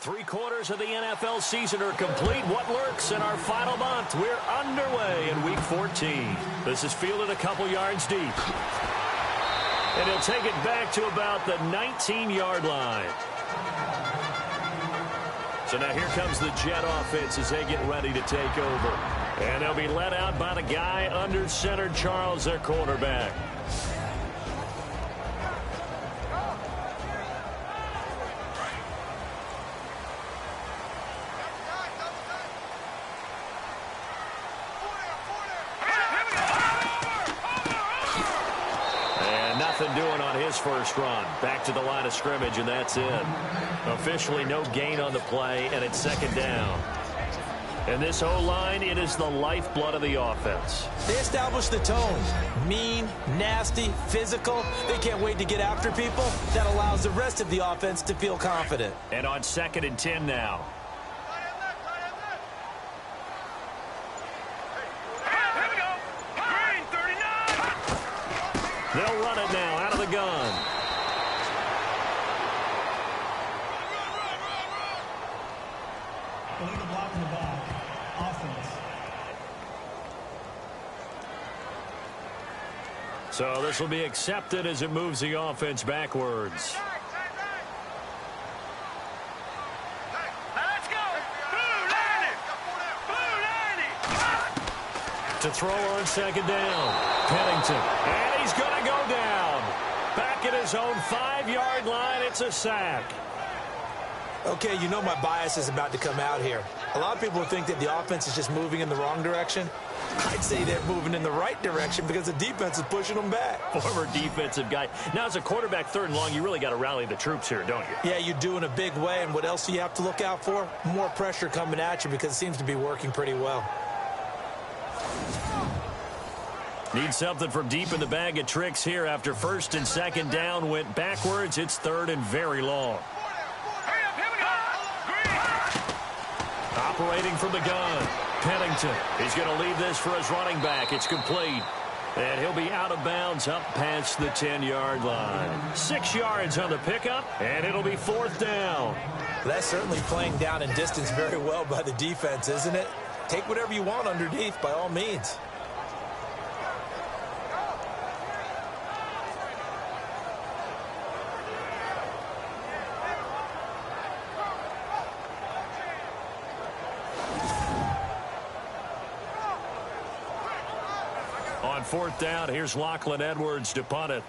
3/4 of the NFL season are complete. What lurks in our final month? We're underway in Week 14. This is fielded a couple yards deep. And he'll take it back to about the 19-yard line. So now here comes the Jet offense as they get ready to take over. And they'll be led out by the guy under center, Charles, their quarterback. Doing on his first run. Back to the line of scrimmage, and that's it. Officially no gain on the play, and it's second down. And this O-line, it is the lifeblood of the offense. They establish the tone. Mean, nasty, physical. They can't wait to get after people. That allows the rest of the offense to feel confident. And on 2nd and 10 now. They'll run it now out of the gun. Illegal block in the back. Offense. So this will be accepted as it moves the offense backwards. To throw on 2nd down. Pennington. And he's going to go down. Back at his own 5-yard line. It's a sack. Okay, you know my bias is about to come out here. A lot of people think that the offense is just moving in the wrong direction. I'd say they're moving in the right direction because the defense is pushing them back. Former defensive guy. Now, as a quarterback 3rd and long, you really got to rally the troops here, don't you? Yeah, you do in a big way. And what else do you have to look out for? More pressure coming at you because it seems to be working pretty well. Need something from deep in the bag of tricks here after 1st and 2nd down went backwards. It's 3rd and very long. Operating from the gun. Pennington. He's going to leave this for his running back. It's complete. And he'll be out of bounds up past the 10-yard line. 6 yards on the pickup, and it'll be 4th down. That's certainly playing down and distance very well by the defense, isn't it? Take whatever you want underneath by all means. On 4th down, here's Lachlan Edwards to punt it.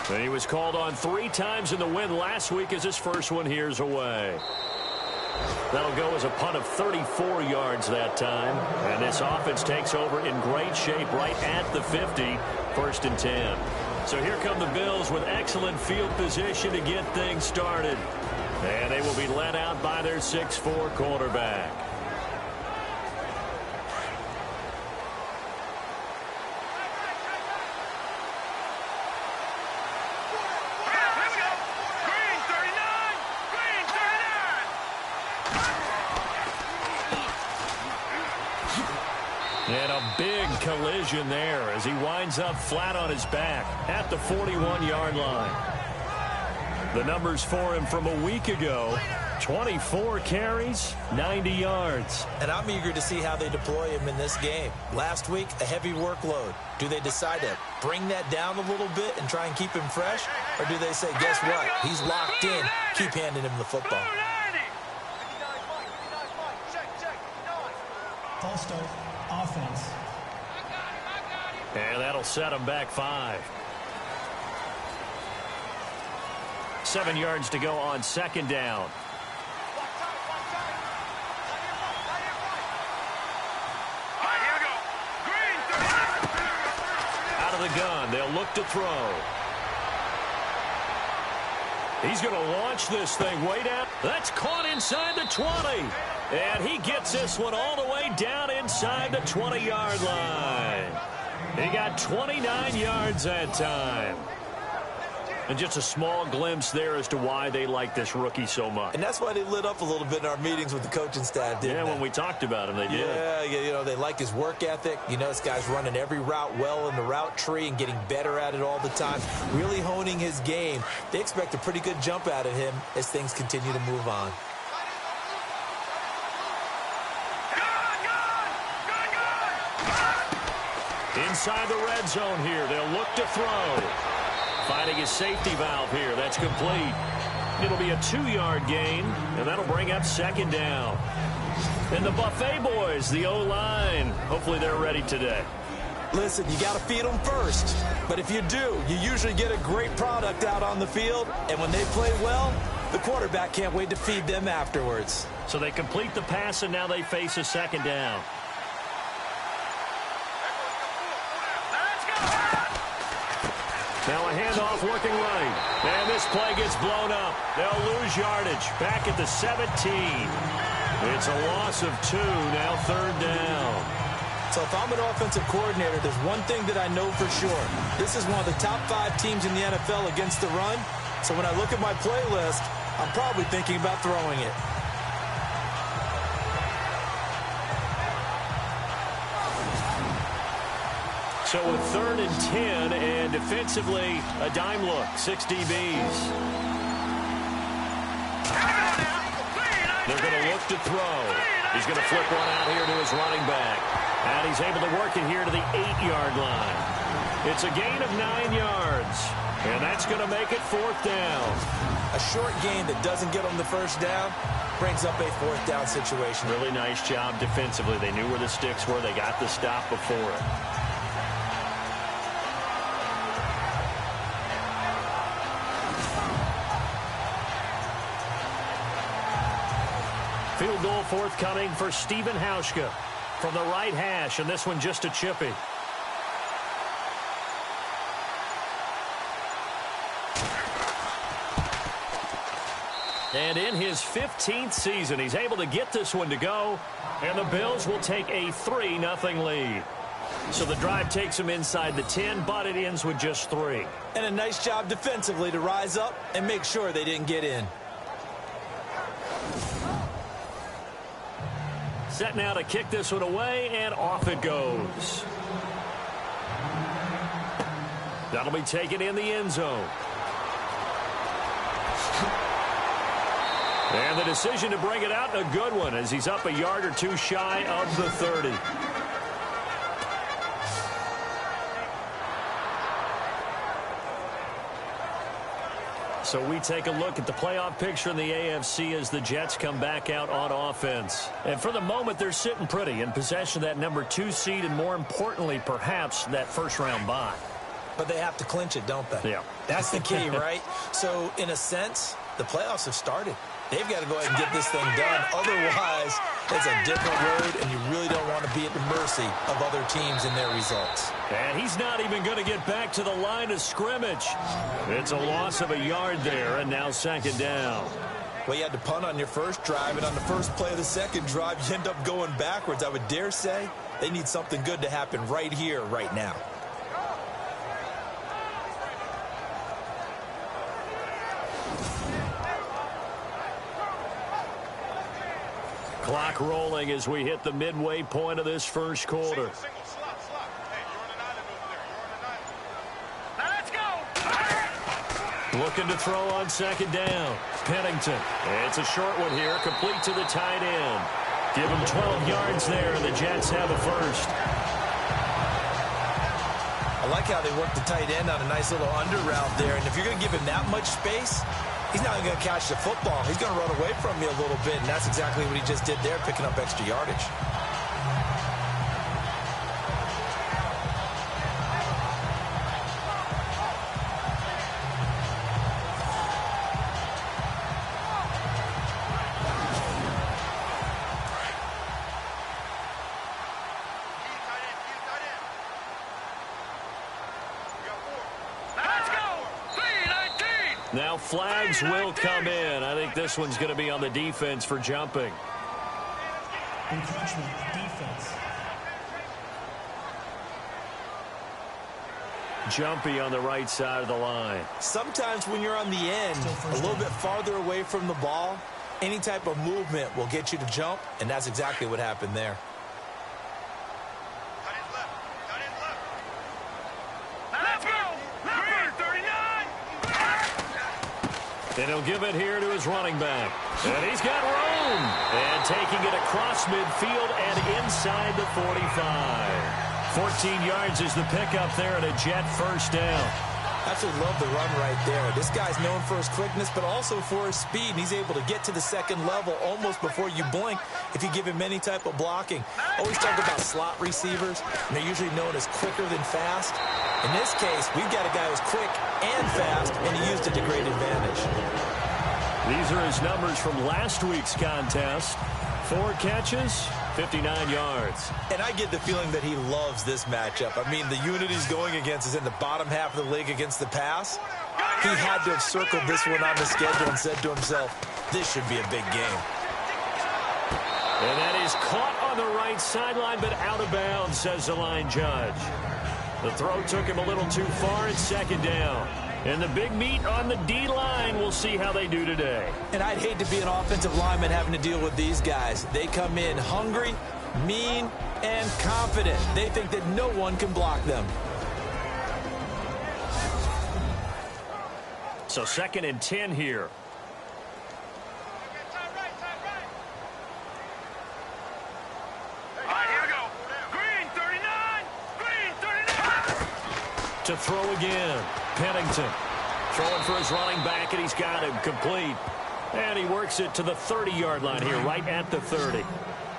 And he was called on 3 times in the win last week as his first one here's away. That'll go as a punt of 34 yards that time. And this offense takes over in great shape right at the 50, 1st and 10. So here come the Bills with excellent field position to get things started. And they will be led out by their 6'4 quarterback. And a big collision there as he winds up flat on his back at the 41-yard line. The numbers for him from a week ago, 24 carries, 90 yards. And I'm eager to see how they deploy him in this game. Last week, a heavy workload. Do they decide to bring that down a little bit and try and keep him fresh? Or do they say, guess what? He's locked in. Keep handing him the football. False start. Offense. And that'll set him back 5. 7 yards to go on 2nd down. Out of the gun, they'll look to throw. He's going to launch this thing way down. That's caught inside the 20. And he gets this one all the way down inside the 20-yard line. He got 29 yards that time. And just a small glimpse there as to why they like this rookie so much. And that's why they lit up a little bit in our meetings with the coaching staff, didn't they? When we talked about him, they did. Yeah, you know, they like his work ethic. You know, this guy's running every route well in the route tree and getting better at it all the time, really honing his game. They expect a pretty good jump out of him as things continue to move on. Inside the red zone here. They'll look to throw. Finding his safety valve here. That's complete. It'll be a 2-yard gain, and that'll bring up second down. And the Buffet boys, the O-line, hopefully they're ready today. Listen, you got to feed them first. But if you do, you usually get a great product out on the field. And when they play well, the quarterback can't wait to feed them afterwards. So they complete the pass, and now they face a second down. Now a handoff looking right. And this play gets blown up. They'll lose yardage. Back at the 17. It's a loss of 2. Now third down. So if I'm an offensive coordinator, there's one thing that I know for sure. This is one of the top 5 teams in the NFL against the run. So when I look at my play list, I'm probably thinking about throwing it. So with third and 10, and defensively, a dime look, 6 DBs. They're going to look to throw. He's going to flip one out here to his running back. And he's able to work it here to the 8-yard line. It's a gain of 9 yards. And that's going to make it fourth down. A short gain that doesn't get them the first down brings up a fourth down situation. Really nice job defensively. They knew where the sticks were. They got the stop before it. Field goal forthcoming for Stephen Hauschka from the right hash, and this one just a chippy. And in his 15th season, he's able to get this one to go, and the Bills will take a 3-0 lead. So the drive takes them inside the 10, but it ends with just 3. And a nice job defensively to rise up and make sure they didn't get in. Set now to kick this one away, and off it goes. That'll be taken in the end zone. And the decision to bring it out, a good one, as he's up a yard or 2 shy of the 30. So we take a look at the playoff picture in the AFC as the Jets come back out on offense. And for the moment, they're sitting pretty in possession of that number 2 seed and, more importantly, perhaps that first-round bye. But they have to clinch it, don't they? Yeah. That's the key, right? So, in a sense, the playoffs have started. They've got to go ahead and get this thing done. Otherwise, it's a different road, and you really don't want to be at the mercy of other teams and their results. And he's not even going to get back to the line of scrimmage. It's a loss of a yard there, and now second down. Well, you had to punt on your first drive, and on the first play of the second drive, you end up going backwards. I would dare say they need something good to happen right here, right now. Clock rolling as we hit the midway point of this first quarter. Looking to throw on second down. Pennington. It's a short one here, complete to the tight end. Give him 12 yards there, and the Jets have a first. I like how they work the tight end on a nice little under route there, and if you're going to give him that much space, he's not going to catch the football. He's going to run away from you a little bit, and that's exactly what he just did there, picking up extra yardage. Now flags will come in. I think this one's going to be on the defense for jumping. Encroachment defense. jumpy on the right side of the line. Sometimes when you're on the end, a little bit farther away from the ball, any type of movement will get you to jump, and that's exactly what happened there. And he'll give it here to his running back. And he's got room. And taking it across midfield and inside the 45. 14 yards is the pickup there and a Jet first down. Absolutely love the run right there. This guy's known for his quickness, but also for his speed. And he's able to get to the second level almost before you blink if you give him any type of blocking. Always talk about slot receivers, and they're usually known as quicker than fast. In this case, we've got a guy who's quick and fast, and he used it to great advantage. These are his numbers from last week's contest. 4 catches, 59 yards. And I get the feeling that he loves this matchup. I mean, the unit he's going against is in the bottom half of the league against the pass. He had to have circled this one on the schedule and said to himself, this should be a big game. And that is caught on the right sideline, but out of bounds, says the line judge. The throw took him a little too far. It's second down. And the big meat on the D-line, we'll see how they do today. And I'd hate to be an offensive lineman having to deal with these guys. They come in hungry, mean, and confident. They think that no one can block them. So 2nd and 10 here. To throw again. Pennington throwing for his running back, and he's got him complete. And he works it to the 30-yard line here, right at the 30.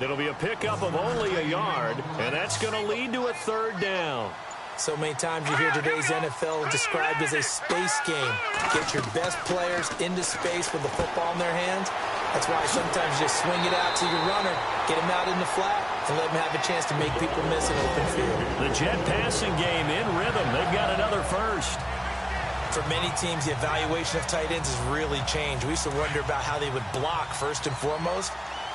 It'll be a pickup of only a yard, and that's going to lead to a 3rd down. So many times you hear today's NFL described as a space game. Get your best players into space with the football in their hands. That's why sometimes you just swing it out to your runner, get him out in the flat, and let him have a chance to make people miss an open field. The Jet passing game in rhythm. They've got another first. For many teams, the evaluation of tight ends has really changed. We used to wonder about how they would block first and foremost.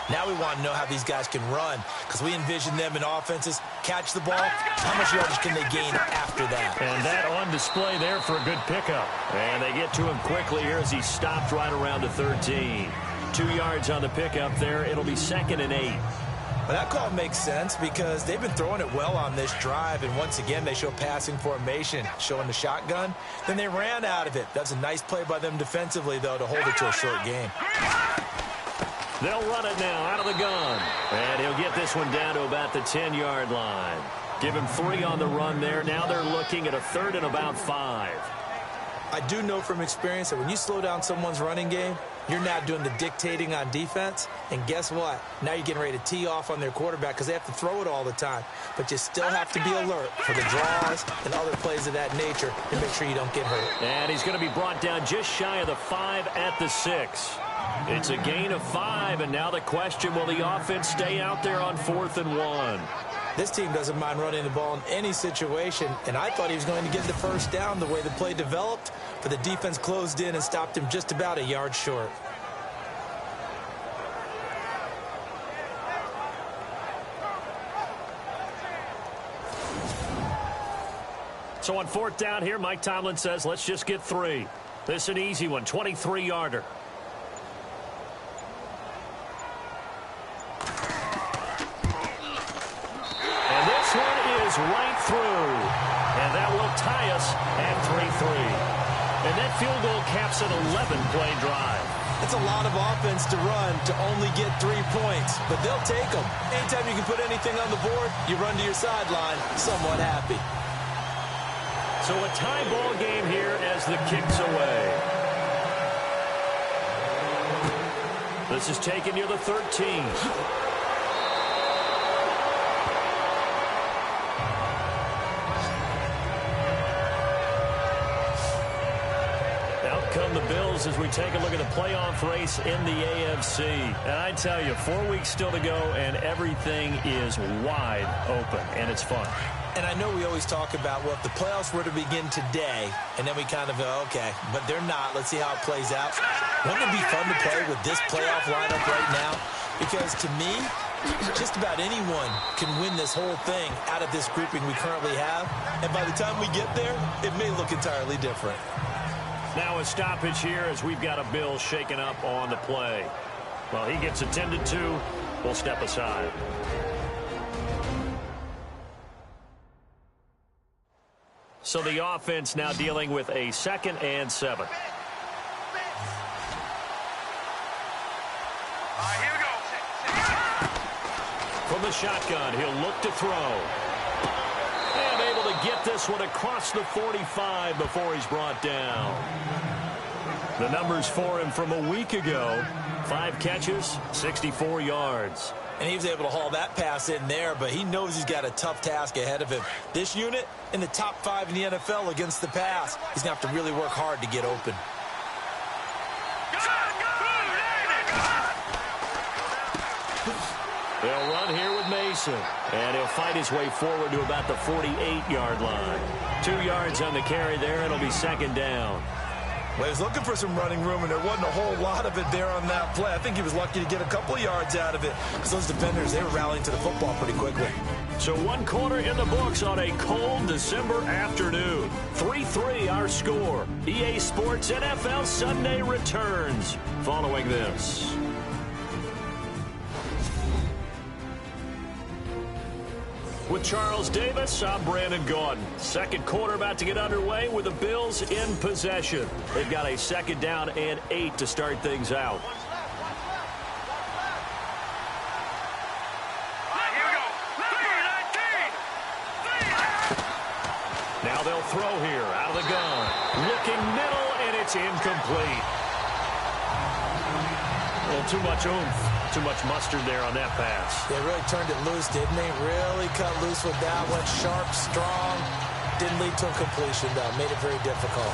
Now we want to know how these guys can run, because we envision them in offenses, catch the ball, how much yardage can they gain after that? And that on display there for a good pickup. And they get to him quickly here as he stopped right around the 13. 2 yards on the pickup there. It'll be 2nd and 8. Well, that call makes sense because they've been throwing it well on this drive, and once again they show passing formation, showing the shotgun. Then they ran out of it. That's a nice play by them defensively, though, to hold it to a short game. They'll run it now out of the gun. And he'll get this one down to about the 10-yard line. Give him 3 on the run there. Now they're looking at a 3rd and about 5. I do know from experience that when you slow down someone's running game, you're not doing the dictating on defense. And guess what? Now you're getting ready to tee off on their quarterback because they have to throw it all the time. But you still have to be alert for the draws and other plays of that nature and make sure you don't get hurt. And he's going to be brought down just shy of the 5 at the 6. It's a gain of 5, and now the question, will the offense stay out there on 4th and 1? This team doesn't mind running the ball in any situation, and I thought he was going to get the first down the way the play developed, but the defense closed in and stopped him just about a yard short. So on 4th down here, Mike Tomlin says, let's just get 3. This is an easy one, 23-yarder. Right through, and that will tie us at 3-3. And that field goal caps an 11-play drive. It's a lot of offense to run to only get 3 points, but they'll take them. Anytime you can put anything on the board, you run to your sideline somewhat happy. So a tie ball game here as the kick's away. This is taken near the 13. Come the Bills as we take a look at the playoff race in the AFC. And I tell you, 4 weeks still to go, and everything is wide open, and it's fun. And I know we always talk about, well, if the playoffs were to begin today, and then we kind of go, okay, but they're not. Let's see how it plays out. Wouldn't it be fun to play with this playoff lineup right now? Because to me, Just about anyone can win this whole thing out of this grouping we currently have. And by the time we get there, it may look entirely different. Now a stoppage here as we've got a Bill shaken up on the play. Well, he gets attended to. We'll step aside. So the offense now dealing with a 2nd and 7. Here we go. From the shotgun, he'll look to throw. And able to get this one across the 45 before he's brought down. The numbers for him from a week ago: 5 catches, 64 yards. And he was able to haul that pass in there, but he knows he's got a tough task ahead of him. This unit in the top 5 in the NFL against the pass. He's going to have to really work hard to get open. They'll run here with Mason, and he'll fight his way forward to about the 48-yard line. 2 yards on the carry there. It'll be 2nd down. Well, he was looking for some running room, and there wasn't a whole lot of it there on that play. I think he was lucky to get a couple of yards out of it, because those defenders, they were rallying to the football pretty quickly. So 1 quarter in the books on a cold December afternoon. 3-3 our score. EA Sports NFL Sunday returns following this. With Charles Davis, I'm Brandon Gaudin. 2nd quarter about to get underway with the Bills in possession. They've got a 2nd down and 8 to start things out. Here we go. Now they'll throw here out of the gun. Looking middle, and it's incomplete. A little too much oomph. Too much mustard there on that pass. They really turned it loose, didn't they? Really cut loose with that one. Sharp, strong. Didn't lead to a completion, though. Made it very difficult.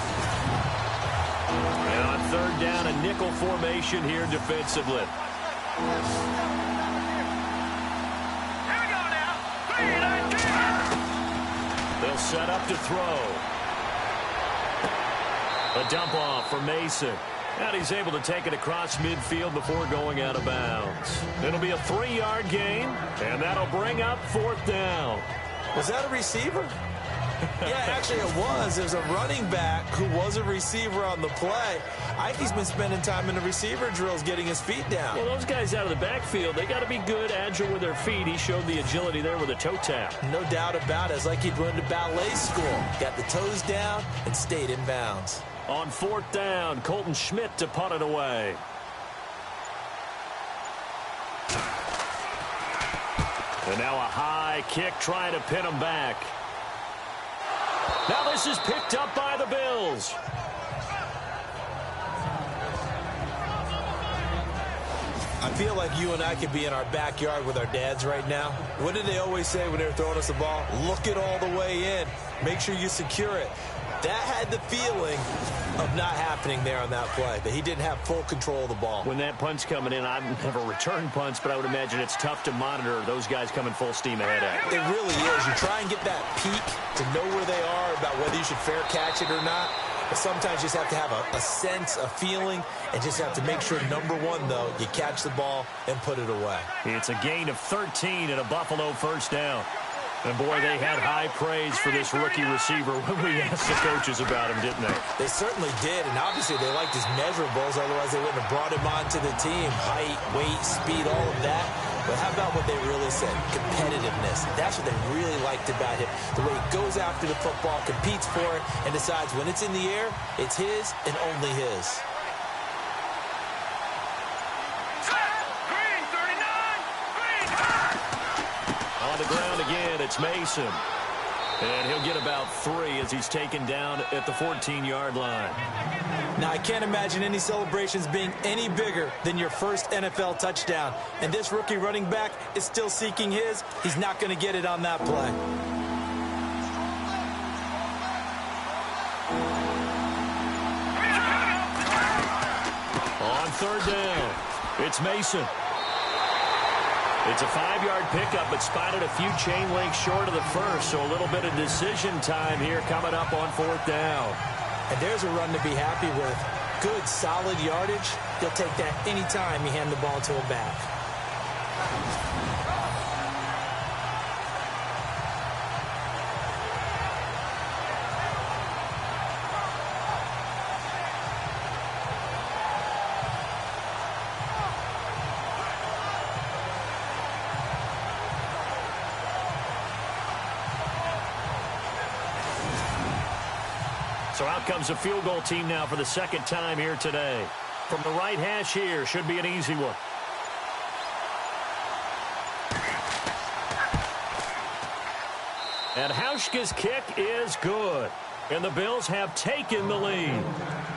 And on 3rd down, a nickel formation here defensively. Here we go now. 3-19. They'll set up to throw. A dump off for Mason. And he's able to take it across midfield before going out of bounds. It'll be a 3-yard gain, and that'll bring up 4th down. Was that a receiver? Yeah, actually it was. There's a running back who was a receiver on the play. I think he's been spending time in the receiver drills getting his feet down. Well, those guys out of the backfield, they got to be good, agile with their feet. He showed the agility there with a toe tap. No doubt about it. It's like he'd run to ballet school. Got the toes down and stayed in bounds. On 4th down, Colton Schmidt to punt it away. And now a high kick trying to pin him back. Now this is picked up by the Bills. I feel like you and I could be in our backyard with our dads right now. What did they always say when they were throwing us the ball? Look it all the way in. Make sure you secure it. That had the feeling of not happening there on that play, that he didn't have full control of the ball. When that punt's coming in, I've never returned punts, but I would imagine it's tough to monitor those guys coming full steam ahead at you. It really is. You try and get that peek to know where they are, about whether you should fair catch it or not. But sometimes you just have to have a sense, a feeling, and just have to make sure, number one, though, you catch the ball and put it away. It's a gain of 13 and a Buffalo 1st down. And, boy, they had high praise for this rookie receiver when we asked the coaches about him, didn't they? They certainly did, and obviously they liked his measurables. Otherwise, they wouldn't have brought him onto the team. Height, weight, speed, all of that. But how about what they really said? Competitiveness. That's what they really liked about him. The way he goes after the football, competes for it, and decides when it's in the air, it's his and only his. On the ground again, it's Mason. And he'll get about 3 as he's taken down at the 14-yard line. Now, I can't imagine any celebrations being any bigger than your first NFL touchdown. And this rookie running back is still seeking his. He's not going to get it on that play. On 3rd down, it's Mason. It's a 5-yard pickup, but spotted a few chain links short of the first, so a little bit of decision time here coming up on 4th down. And there's a run to be happy with. Good, solid yardage. He'll take that any time you hand the ball to him back. So out comes the field goal team now for the second time here today. From the right hash here, should be an easy one. And Hauschka's kick is good. And the Bills have taken the lead.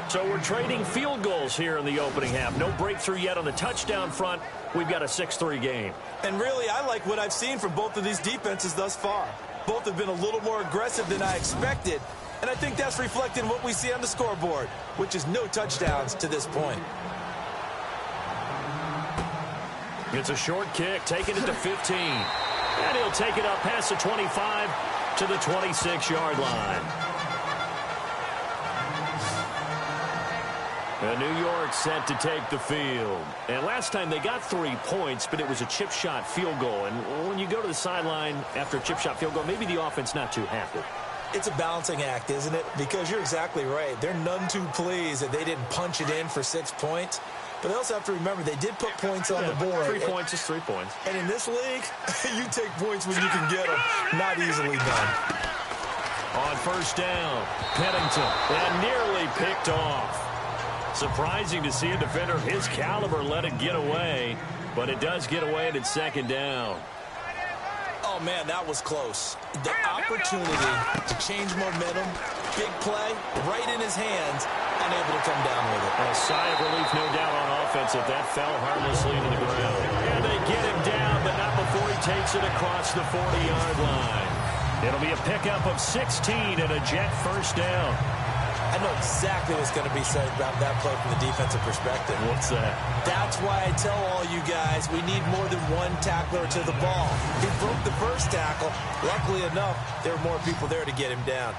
So we're trading field goals here in the opening half. No breakthrough yet on the touchdown front. We've got a 6-3 game. And really, I like what I've seen from both of these defenses thus far. Both have been a little more aggressive than I expected. And I think that's reflected in what we see on the scoreboard, which is no touchdowns to this point. It's a short kick, taking it to 15. And he'll take it up past the 25 to the 26-yard line. And New York set to take the field. And last time they got 3 points, but it was a chip shot field goal. And when you go to the sideline after a chip shot field goal, maybe the offense not too happy. It's a balancing act, isn't it? Because you're exactly right. They're none too pleased that they didn't punch it in for 6 points. But they also have to remember they did put points on the board. 3 points is 3 points. And in this league, you take points when you can get them. Not easily done. On first down, Pennington, and nearly picked off. Surprising to see a defender of his caliber let it get away, but it does get away and it's second down. Oh, man, that was close. The opportunity to change momentum, big play, right in his hands, unable to come down with it. A sigh of relief, no doubt, on offense if that fell harmlessly to the ground. And they get him down, but not before he takes it across the 40-yard line. It'll be a pickup of 16 and a Jet first down. I know exactly what's going to be said about that play from the defensive perspective. What's that? That's why I tell all you guys we need more than one tackler to the ball. He broke the first tackle. Luckily enough, there were more people there to get him down.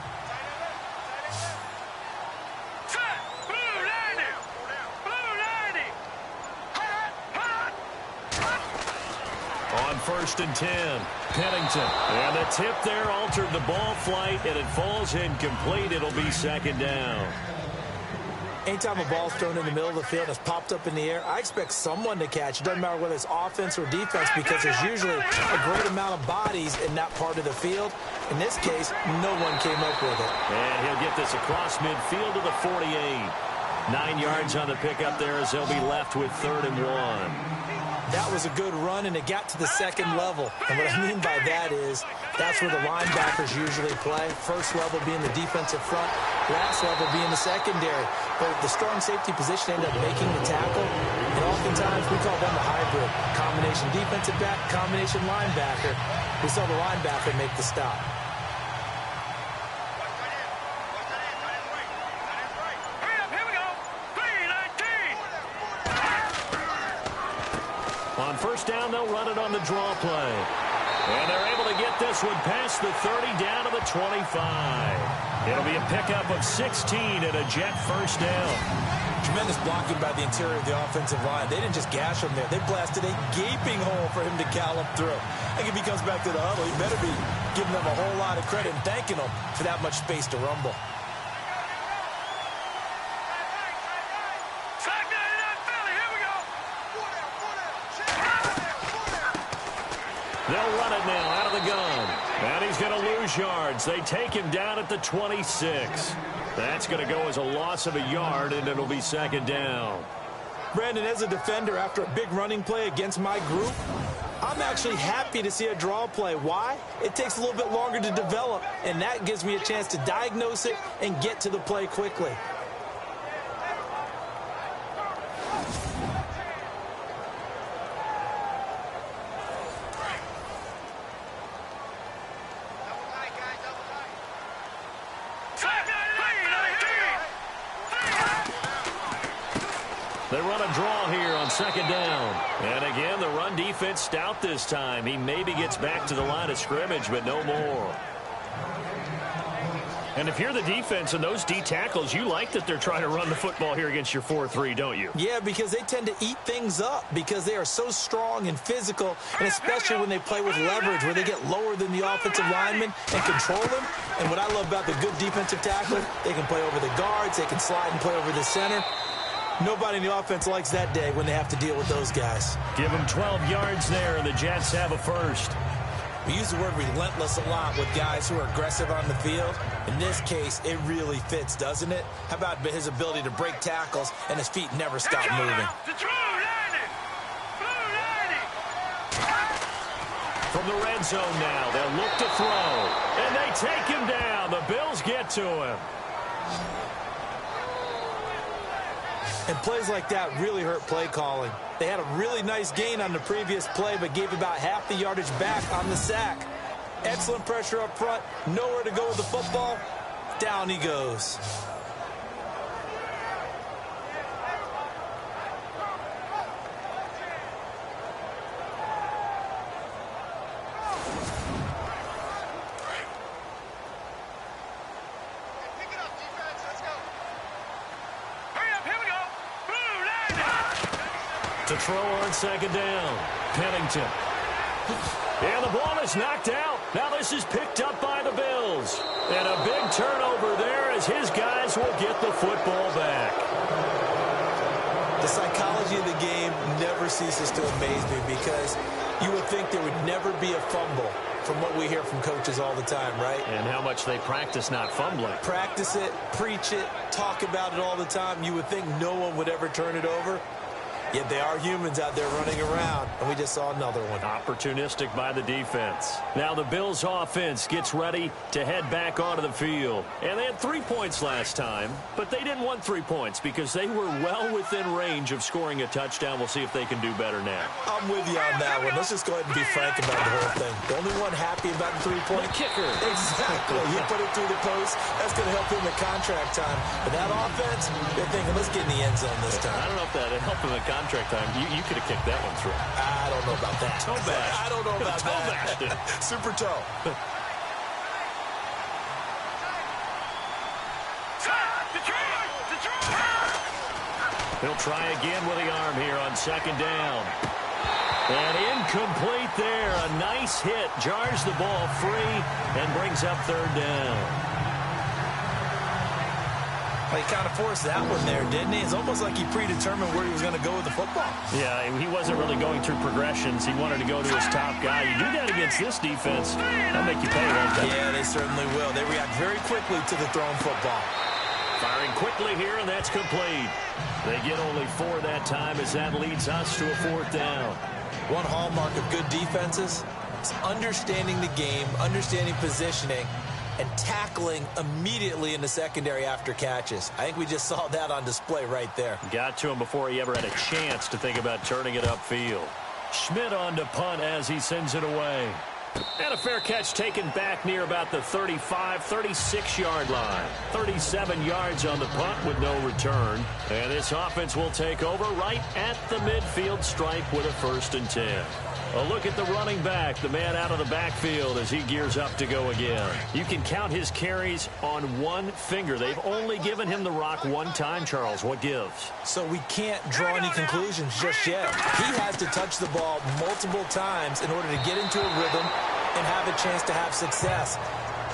On first and 10, Pennington. And the tip there altered the ball flight, and it falls incomplete. It'll be second down. Anytime a ball's thrown in the middle of the field and it's popped up in the air, I expect someone to catch. It doesn't matter whether it's offense or defense because there's usually a great amount of bodies in that part of the field. In this case, no one came up with it. And he'll get this across midfield to the 48. 9 yards on the pickup there as they'll be left with 3rd and 1. That was a good run, and it got to the second level. And what I mean by that is that's where the linebackers usually play. First level being the defensive front, last level being the secondary. But the strong safety position ended up making the tackle, and oftentimes we call them the hybrid. Combination defensive back, combination linebacker. We saw the linebacker make the stop. On first down, they'll run it on the draw play. And they're able to get this one past the 30 down to the 25. It'll be a pickup of 16 and a Jet first down. Tremendous blocking by the interior of the offensive line. They didn't just gash him there. They blasted a gaping hole for him to gallop through. I think if he comes back to the huddle, he better be giving them a whole lot of credit and thanking them for that much space to rumble. They'll run it now out of the gun. And he's going to lose yards. They take him down at the 26. That's going to go as a loss of a yard, and it'll be second down. Brandon, as a defender, after a big running play against my group, I'm actually happy to see a draw play. Why? It takes a little bit longer to develop, and that gives me a chance to diagnose it and get to the play quickly. They run a draw here on second down. And again, the run defense stout this time. He maybe gets back to the line of scrimmage, but no more. And if you're the defense and those D tackles, you like that they're trying to run the football here against your 4-3, don't you? Yeah, because they tend to eat things up because they are so strong and physical, and especially when they play with leverage where they get lower than the offensive linemen and control them. And what I love about the good defensive tackle, they can play over the guards, they can slide and play over the center. Nobody in the offense likes that day when they have to deal with those guys. Give them 12 yards there, and the Jets have a first. We use the word relentless a lot with guys who are aggressive on the field. In this case, it really fits, doesn't it? How about his ability to break tackles and his feet never stop moving? From the red zone now, they'll look to throw. And they take him down. The Bills get to him. And plays like that really hurt play calling. They had a really nice gain on the previous play, but gave about half the yardage back on the sack. Excellent pressure up front. Nowhere to go with the football. Down he goes. To throw on second down. Pennington. And the ball is knocked out. Now this is picked up by the Bills. And a big turnover there as his guys will get the football back. The psychology of the game never ceases to amaze me because you would think there would never be a fumble from what we hear from coaches all the time, right? And how much they practice not fumbling. Practice it, preach it, talk about it all the time. You would think no one would ever turn it over. Yet they are humans out there running around, and we just saw another one. Opportunistic by the defense. Now the Bills offense gets ready to head back onto the field. And they had 3 points last time, but they didn't want 3 points because they were well within range of scoring a touchdown. We'll see if they can do better now. I'm with you on that one. Let's just go ahead and be frank about the whole thing. The only one happy about the 3-point kicker. Exactly. He put it through the post. That's going to help him in contract time. But that offense, they're thinking, let's get in the end zone this time. I don't know if that helped him in contract time. You could have kicked that one through. I don't know about that. Toe bash. I don't know about that. Super toe. He'll try again with the arm here on second down. And incomplete there. A nice hit. Jars the ball free and brings up third down. Well, he kind of forced that one there, didn't he? It's almost like he predetermined where he was going to go with the football. Yeah, he wasn't really going through progressions. He wanted to go to his top guy. You do that against this defense, they'll make you pay, won't they? Yeah, they certainly will. They react very quickly to the thrown football. Firing quickly here, and that's complete. They get only 4 that time as that leads us to a fourth down. One hallmark of good defenses is understanding the game, understanding positioning, and tackling immediately in the secondary after catches. I think we just saw that on display right there. Got to him before he ever had a chance to think about turning it upfield. Schmidt on to punt as he sends it away. And a fair catch taken back near about the 35, 36-yard line. 37 yards on the punt with no return. And this offense will take over right at the midfield stripe with a 1st and 10. A look at the running back, the man out of the backfield as he gears up to go again. You can count his carries on one finger. They've only given him the rock one time, Charles. What gives? So we can't draw any conclusions just yet. He has to touch the ball multiple times in order to get into a rhythm and have a chance to have success.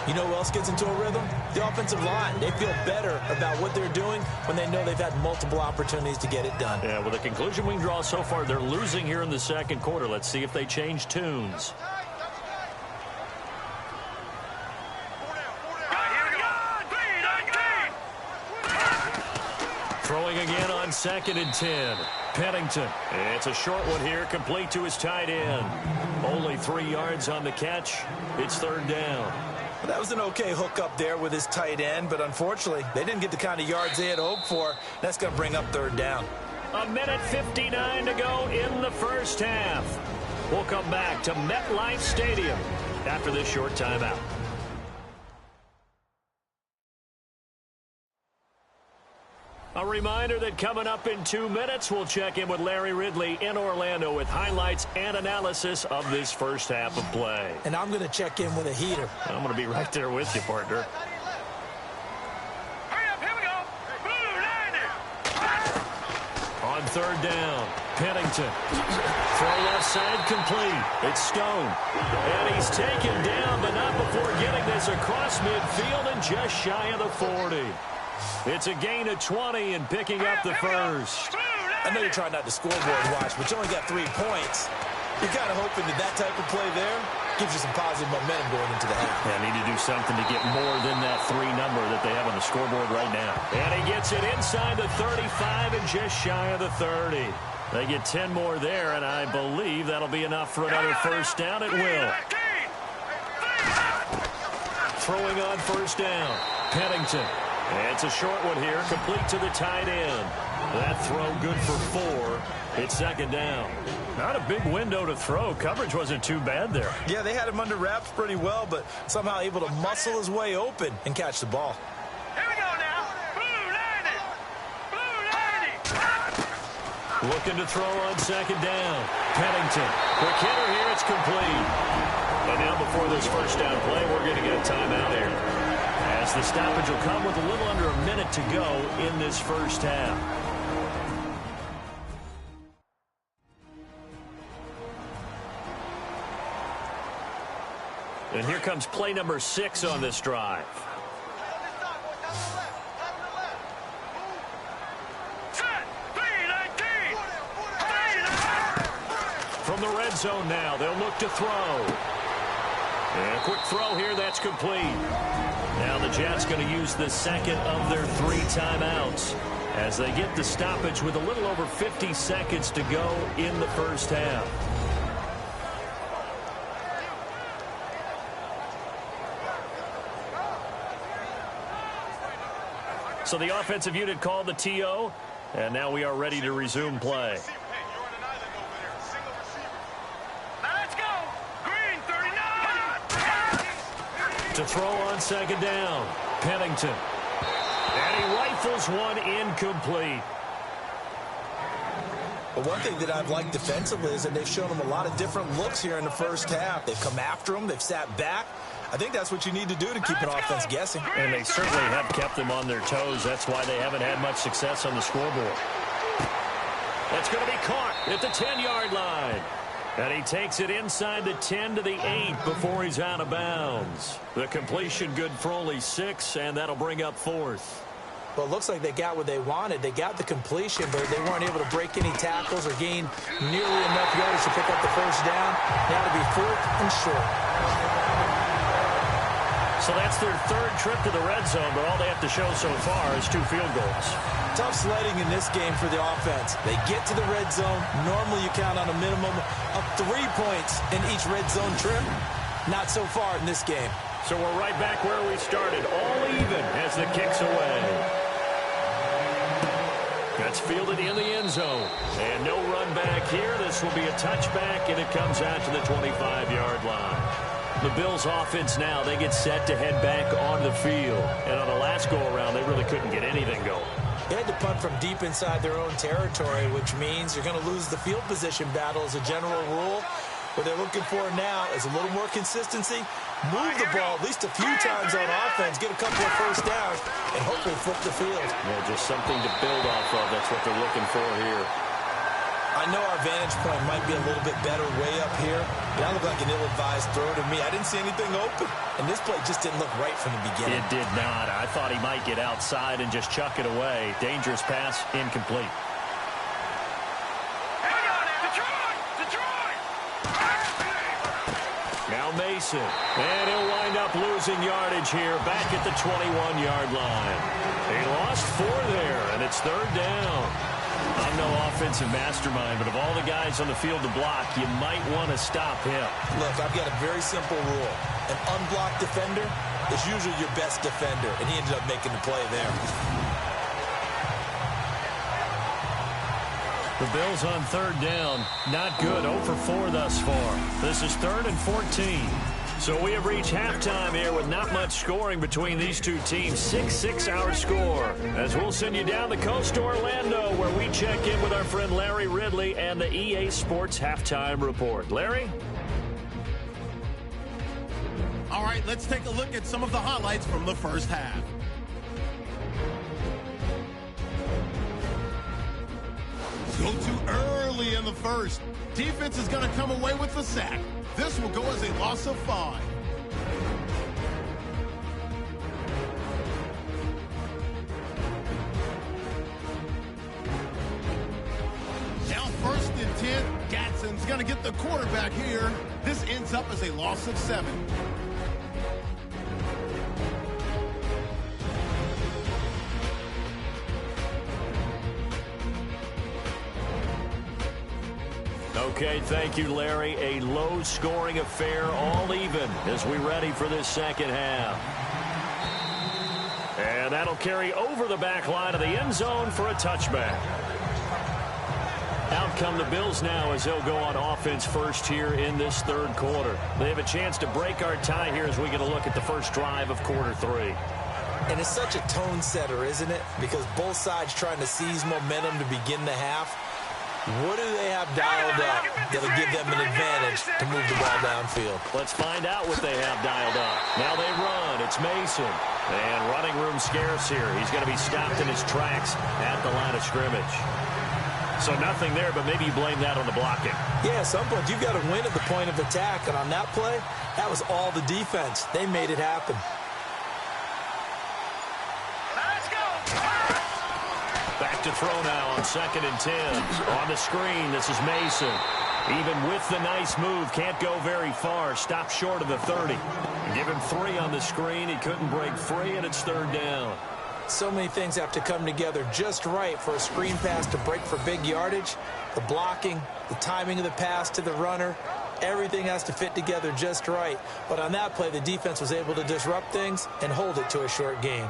You know who else gets into a rhythm? The offensive line. They feel better about what they're doing when they know they've had multiple opportunities to get it done. Yeah, well, the conclusion we can draw so far, they're losing here in the second quarter. Let's see if they change tunes. Throwing again on 2nd and 10. Pennington. It's a short one here, complete to his tight end. Only 3 yards on the catch. It's third down. Well, that was an okay hook up there with his tight end, but unfortunately, they didn't get the kind of yards they had hoped for. That's going to bring up third down. 1:59 to go in the first half. We'll come back to MetLife Stadium after this short timeout. A reminder that coming up in 2 minutes, we'll check in with Larry Ridley in Orlando with highlights and analysis of this first half of play. And I'm going to check in with a heater. I'm going to be right there with you, partner. Hurry up, here we go. On third down, Pennington. Throw left side complete. It's Stone. And he's taken down, but not before getting this across midfield and just shy of the 40. It's a gain of 20 and picking up the first. I know you're trying not to scoreboard watch, but you only got 3 points. You're kind of hoping that type of play there Gives you some positive momentum going into the half. Yeah, need to do something to get more than that 3 number that they have on the scoreboard right now. And he gets it inside the 35 and just shy of the 30. They get 10 more there, and I believe that'll be enough for another first down. It will. Throwing on first down, Pennington. It's a short one here, complete to the tight end. That throw good for 4. It's second down. Not a big window to throw. Coverage wasn't too bad there. Yeah, they had him under wraps pretty well, but somehow able to muscle his way open and catch the ball. Here we go now. Blue 90. Blue 90. Looking to throw on second down. Pennington. Quick hitter here. It's complete. And now before this first down play, we're going to get a timeout here, as the stoppage will come with a little under a minute to go in this first half. And here comes play number 6 on this drive. From the red zone now, they'll look to throw. And a quick throw here, that's complete. Now the Jets going to use the second of their 3 timeouts as they get the stoppage with a little over 50 seconds to go in the first half. So the offensive unit called the TO, and now we are ready to resume play. Now let's go. Green 39. To throw on second down, Pennington. And he rifles one incomplete. But one thing that I've liked defensively is that they've shown him a lot of different looks here in the first half. They've come after him. They've sat back. I think that's what you need to do to keep an offense guessing. And they certainly have kept them on their toes. That's why they haven't had much success on the scoreboard. That's going to be caught at the 10-yard line. And he takes it inside the 10 to the 8 before he's out of bounds. The completion good for only 6, and that'll bring up 4th. Well, it looks like they got what they wanted. They got the completion, but they weren't able to break any tackles or gain nearly enough yards to pick up the first down. Now to be 4th and short. So that's their 3rd trip to the red zone, but all they have to show so far is 2 field goals. Tough sledding in this game for the offense. They get to the red zone. Normally you count on a minimum of 3 points in each red zone trip. Not so far in this game. So we're right back where we started, all even as the kick's away. That's fielded in the end zone. And no run back here. This will be a touchback, and it comes out to the 25-yard line. The Bills offense now, they get set to head back on the field. And on the last go-around, they really couldn't get anything going. They had to punt from deep inside their own territory, which means you're going to lose the field position battle as a general rule. What they're looking for now is a little more consistency, move the ball at least a few times on offense, get a couple of first downs, and hopefully flip the field. Yeah, just something to build off of. That's what they're looking for here. I know our vantage point might be a little bit better way up here, but that looked like an ill-advised throw to me. I didn't see anything open, and this play just didn't look right from the beginning. It did not. I thought he might get outside and just chuck it away. Dangerous pass, incomplete. Here we go now. Detroit. Now Mason, and he'll wind up losing yardage here back at the 21-yard line. He lost 4 there, and it's 3rd down. I'm no offensive mastermind, but of all the guys on the field to block, you might want to stop him. Look, I've got a very simple rule. An unblocked defender is usually your best defender, and he ended up making the play there. The Bills on 3rd down, not good, 0 for 4 thus far. This is 3rd and 14. So we have reached halftime here with not much scoring between these two teams. 6-6 our score. As we'll send you down the coast to Orlando, where we check in with our friend Larry Ridley and the EA Sports Halftime Report. Larry? All right, let's take a look at some of the highlights from the first half. Go too early in the first. Defense is going to come away with the sack. This will go as a loss of 5. Now 1st and 10. Gadsden's going to get the quarterback here. This ends up as a loss of 7. Okay, thank you, Larry. A low-scoring affair, all even, as we ready for this second half. And that'll carry over the back line of the end zone for a touchback. Out come the Bills now as they'll go on offense first here in this third quarter. They have a chance to break our tie here as we get a look at the first drive of quarter 3. And it's such a tone setter, isn't it? Because both sides trying to seize momentum to begin the half. What do they have dialed up that'll give them an advantage to move the ball downfield? Let's find out what they have dialed up. Now they run. It's Mason. And running room scarce here. He's going to be stopped in his tracks at the line of scrimmage. So nothing there, but maybe you blame that on the blocking. Yeah, at some point you've got to win at the point of attack. And on that play, that was all the defense. They made it happen. Back to throw now on 2nd and 10. On the screen, this is Mason. Even with the nice move, can't go very far. Stop short of the 30. Give him 3 on the screen. He couldn't break free, and it's 3rd down. So many things have to come together just right for a screen pass to break for big yardage. The blocking, the timing of the pass to the runner, everything has to fit together just right. But on that play, the defense was able to disrupt things and hold it to a short game.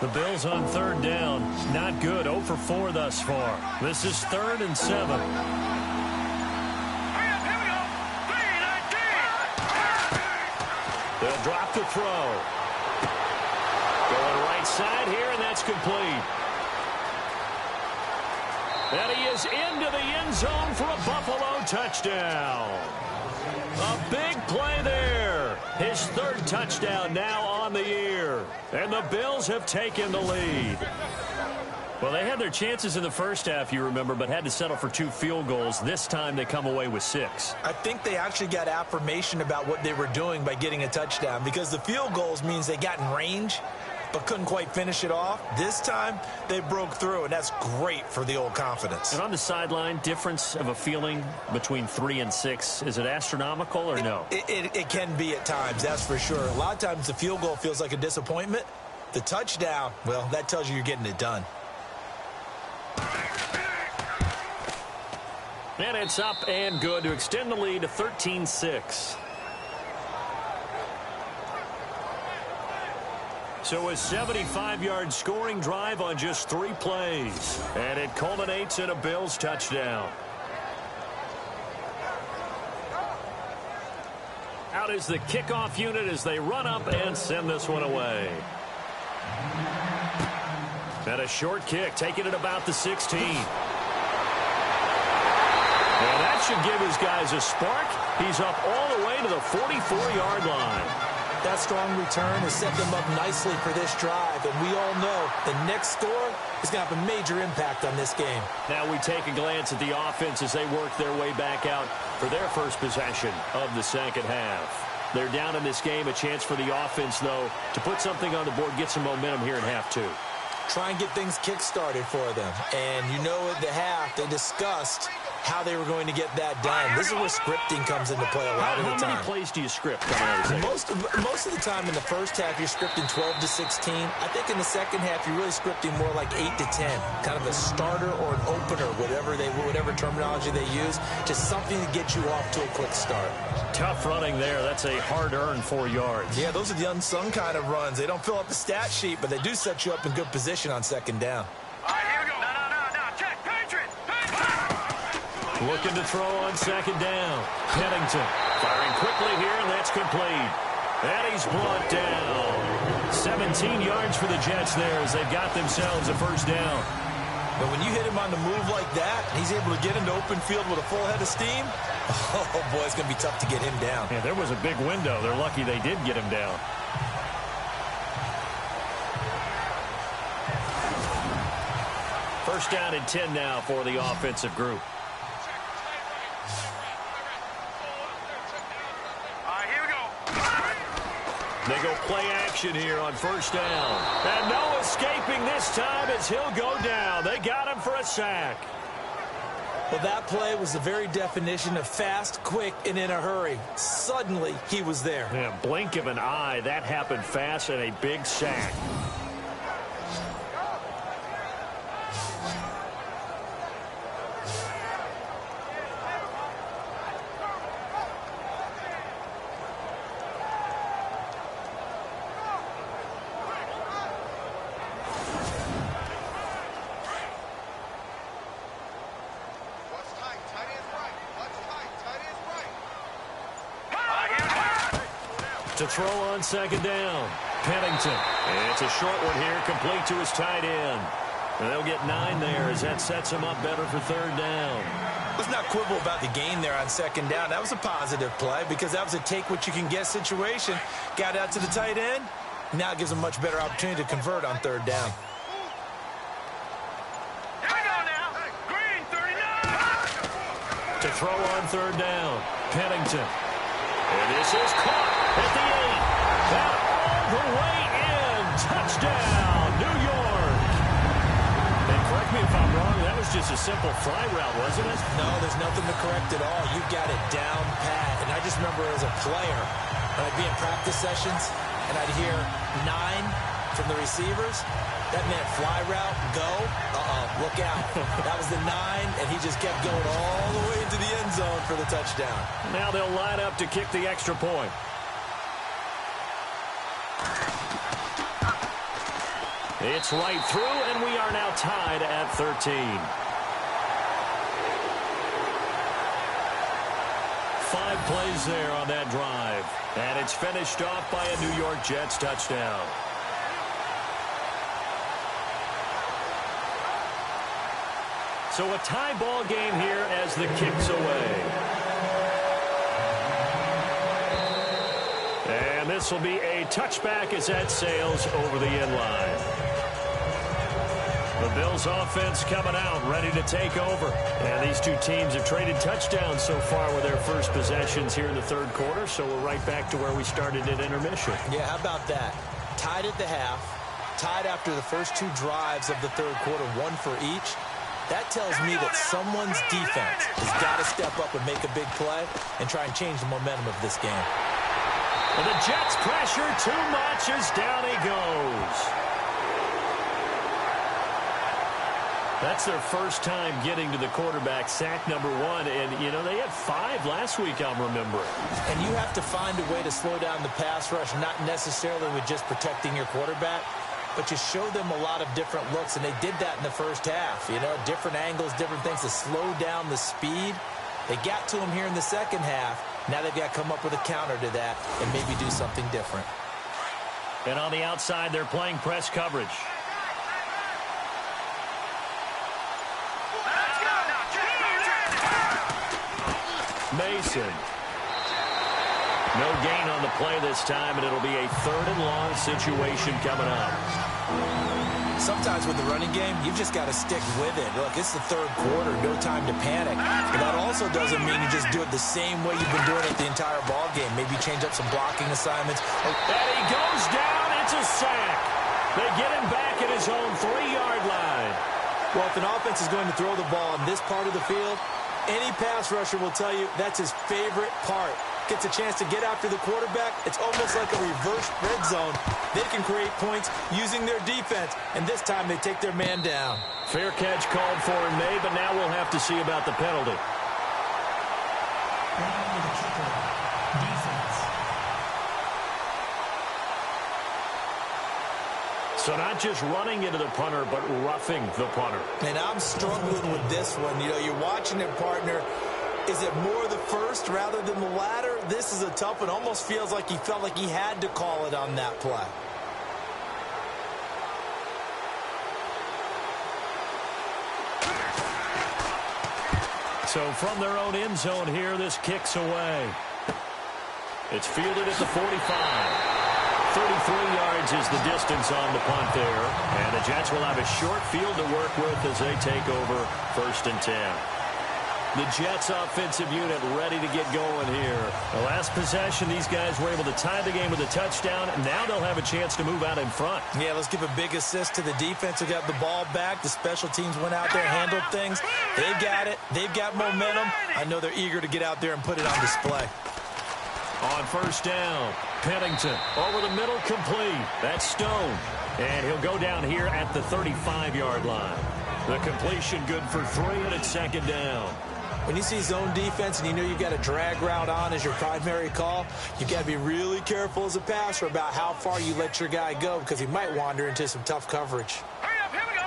The Bills on 3rd down. Not good. 0 for 4 thus far. This is 3rd and 7. They'll drop the throw. Going right side here, and that's complete. And he is into the end zone for a Buffalo touchdown. A big play there. His 3rd touchdown now on the year. And the Bills have taken the lead. Well, they had their chances in the first half, you remember, but had to settle for 2 field goals. This time they come away with 6. I think they actually got affirmation about what they were doing by getting a touchdown, because the field goals means they got in range but couldn't quite finish it off. This time, they broke through, and that's great for the old confidence. And on the sideline, difference of a feeling between 3 and 6, is it astronomical or no? It can be at times, that's for sure. A lot of times the field goal feels like a disappointment. The touchdown, well, that tells you you're getting it done. And it's up and good to extend the lead to 13-6. So a 75-yard scoring drive on just 3 plays. And it culminates in a Bills touchdown. Out is the kickoff unit as they run up and send this one away. And a short kick, taking it about the 16. And that should give his guys a spark. He's up all the way to the 44-yard line. That strong return has set them up nicely for this drive, and we all know the next score is going to have a major impact on this game. Now we take a glance at the offense as they work their way back out for their first possession of the second half. They're down in this game. A chance for the offense, though, to put something on the board, get some momentum here in half 2. Try and get things kick-started for them. And you know at the half, they discussed how they were going to get that done. This is where scripting comes into play a lot of the time. How many plays do you script coming out of the second? Most of the time in the first half, you're scripting 12 to 16. I think in the second half, you're really scripting more like 8 to 10. Kind of a starter or an opener, whatever terminology they use. Just something to get you off to a quick start. Tough running there. That's a hard-earned 4 yards. Yeah, those are the unsung kind of runs. They don't fill up the stat sheet, but they do set you up in good position on second down. All right, here we go. No. Check. Patriots. Looking to throw on second down. Pennington firing quickly here, and that's complete. And he's brought down. 17 yards for the Jets there as they've got themselves a first down. But when you hit him on the move like that, and he's able to get into open field with a full head of steam, oh, boy, it's going to be tough to get him down. Yeah, there was a big window. They're lucky they did get him down. First down and 10 now for the offensive group. They go play action here on first down. And no escaping this time as he'll go down. They got him for a sack. Well, that play was the very definition of fast, quick, and in a hurry. Suddenly, he was there. Yeah, blink of an eye. That happened fast and a big sack. To throw on second down. Pennington. And it's a short one here, complete to his tight end. And they'll get 9 there as that sets him up better for third down. Let's not quibble about the gain there on second down. That was a positive play because that was a take-what-you-can-get situation. Got out to the tight end. Now it gives him a much better opportunity to convert on third down. Here we go now. Green, 39. To throw on third down. Pennington. And this is caught at the 8. That all the way in. Touchdown, New York. And correct me if I'm wrong, that was just a simple fly route, wasn't it? No, there's nothing to correct at all. You've got it down pat. And I just remember as a player, when I'd be in practice sessions, and I'd hear 9 from the receivers, that meant fly route, go, look out. That was the 9, and he just kept going all the way into the end zone for the touchdown. Now they'll line up to kick the extra point. It's right through, and we are now tied at 13. 5 plays there on that drive, and it's finished off by a New York Jets touchdown. So a tie ball game here as the kick's away. And this will be a touchback as that sails over the end line. The Bills offense coming out, ready to take over. And these two teams have traded touchdowns so far with their first possessions here in the third quarter, so we're right back to where we started at intermission. Yeah, how about that? Tied at the half, tied after the first 2 drives of the third quarter, 1 for each. That tells me that someone's defense has got to step up and make a big play and try and change the momentum of this game. And the Jets pressure too much as down he goes. That's their first time getting to the quarterback, sack number 1. And, you know, they had 5 last week, I'm remembering. And you have to find a way to slow down the pass rush, not necessarily with just protecting your quarterback, but you show them a lot of different looks, and they did that in the first half. You know, different angles, different things to slow down the speed. They got to him here in the second half. Now they've got to come up with a counter to that and maybe do something different. And on the outside, they're playing press coverage. Let's go now. Mason. No gain on the play this time, and it'll be a 3rd and long situation coming up. Sometimes with the running game, you've just got to stick with it. Look, it's the third quarter, no time to panic. But that also doesn't mean you just do it the same way you've been doing it the entire ball game. Maybe change up some blocking assignments. And he goes down. It's a sack. They get him back at his own 3-yard line. Well, if an offense is going to throw the ball in this part of the field, any pass rusher will tell you that's his favorite part. Gets a chance to get after the quarterback. It's almost like a reverse red zone. They can create points using their defense, and this time they take their man down. Fair catch called for and made, but now we'll have to see about the penalty. Penalty to the kicker. Defense. So not just running into the punter, but roughing the punter. And I'm struggling with this one. You know, you're watching it, partner. Is it more the first rather than the latter? This is a tough one. Almost feels like he felt like he had to call it on that play. So from their own end zone here, this kicks away. It's fielded at the 45. 33 yards is the distance on the punt there. And the Jets will have a short field to work with as they take over 1st and 10. The Jets offensive unit ready to get going here. The last possession, these guys were able to tie the game with a touchdown. Now they'll have a chance to move out in front. Yeah, let's give a big assist to the defense who got the ball back. The special teams went out there, handled things. They've got it. They've got momentum. I know they're eager to get out there and put it on display. On first down, Pennington over the middle, complete. That's Stone. And he'll go down here at the 35-yard line. The completion good for 3, and it's second down. When you see zone defense and you know you've got a drag route on as your primary call, you've got to be really careful as a passer about how far you let your guy go because he might wander into some tough coverage. Hurry up, here we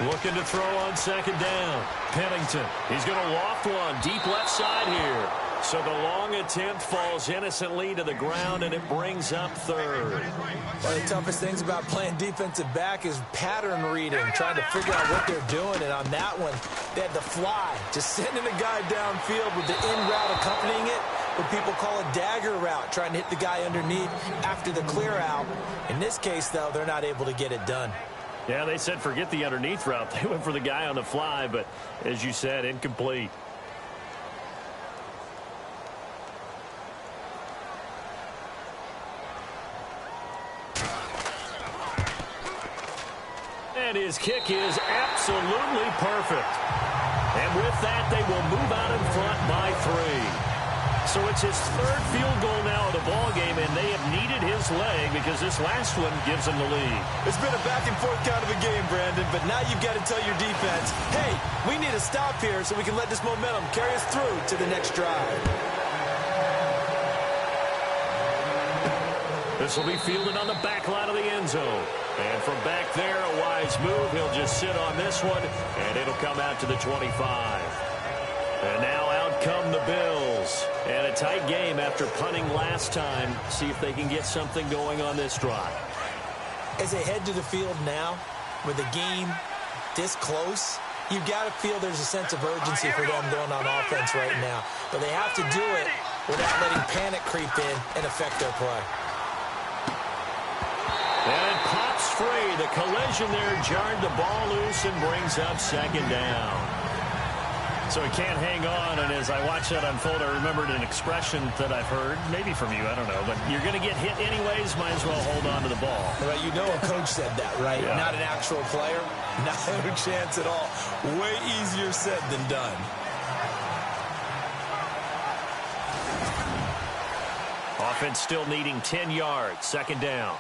go. Looking to throw on second down. Pennington. He's going to loft one deep left side here. So the long attempt falls innocently to the ground, and it brings up third. One of the toughest things about playing defensive back is pattern reading, trying to figure out what they're doing. And on that one, they had the fly, just sending a guy downfield with the in route accompanying it, what people call a dagger route, trying to hit the guy underneath after the clear out. In this case, though, they're not able to get it done. Yeah, they said forget the underneath route. They went for the guy on the fly, but as you said, incomplete. And his kick is absolutely perfect. And with that, they will move out in front by 3. So it's his third field goal now of the ball game, and they have needed his leg because this last one gives them the lead. It's been a back-and-forth kind of a game, Brandon, but now you've got to tell your defense, hey, we need to stop here so we can let this momentum carry us through to the next drive. This will be fielded on the back line of the end zone. And from back there, a wise move. He'll just sit on this one, and it'll come out to the 25. And now out come the Bills. And a tight game after punting last time. See if they can get something going on this drive. As they head to the field now, with the game this close, you've got to feel there's a sense of urgency for them going on offense right now. But they have to do it without letting panic creep in and affect their play. And it pops free. The collision there jarred the ball loose and brings up second down. So he can't hang on, and as I watched that unfold, I remembered an expression that I've heard, maybe from you, I don't know, but you're going to get hit anyways, might as well hold on to the ball. Well, you know a coach said that, right? Yeah. Not an actual player. Not a chance at all. Way easier said than done. Offense still needing 10 yards, second down.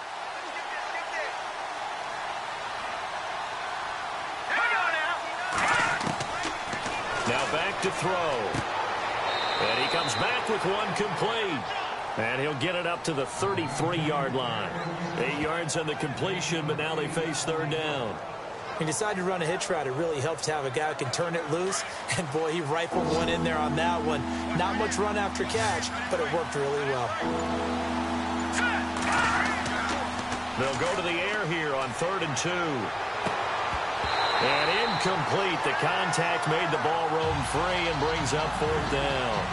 Now back to throw. And he comes back with one complete. And he'll get it up to the 33-yard line. 8 yards on the completion, but now they face third down. He decided to run a hitch route. It really helps to have a guy who can turn it loose. And, boy, he rifled one in there on that one. Not much run after catch, but it worked really well. They'll go to the air here on 3rd and 2. And incomplete. The contact made the ball roam free and brings up 4th down.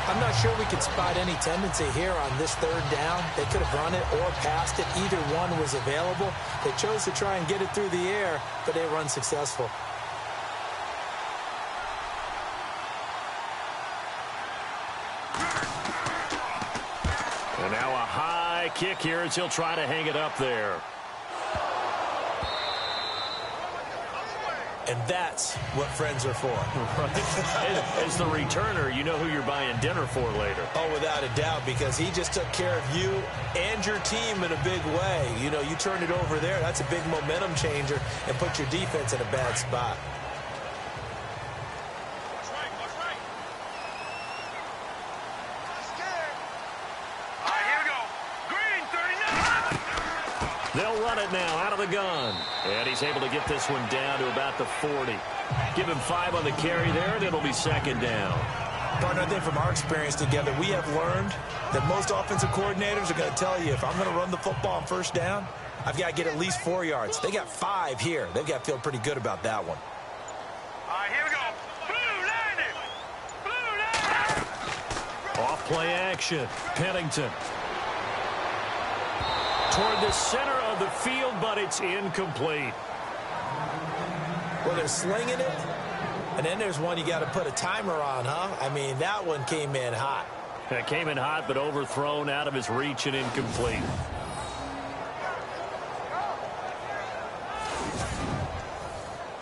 I'm not sure we could spot any tendency here on this 3rd down. They could have run it or passed it. Either one was available. They chose to try and get it through the air, but they were unsuccessful. And now a high kick here as he'll try to hang it up there. And that's what friends are for. Right. As the returner, you know who you're buying dinner for later. Oh, without a doubt, because he just took care of you and your team in a big way. You know, you turn it over there, that's a big momentum changer and put your defense in a bad spot. They'll run it now out of the gun. And he's able to get this one down to about the 40. Give him 5 on the carry there, and it'll be second down. Partner, I think from our experience together, we have learned that most offensive coordinators are going to tell you, if I'm going to run the football on first down, I've got to get at least 4 yards. They got 5 here. They've got to feel pretty good about that one. All right, here we go. Blue line it. Blue line. Off play action. Pennington. Toward the center of the field, but it's incomplete. Well, they're slinging it, And then there's one you got to put a timer on, huh? I mean, that one came in hot. It came in hot, but overthrown, out of his reach, and incomplete.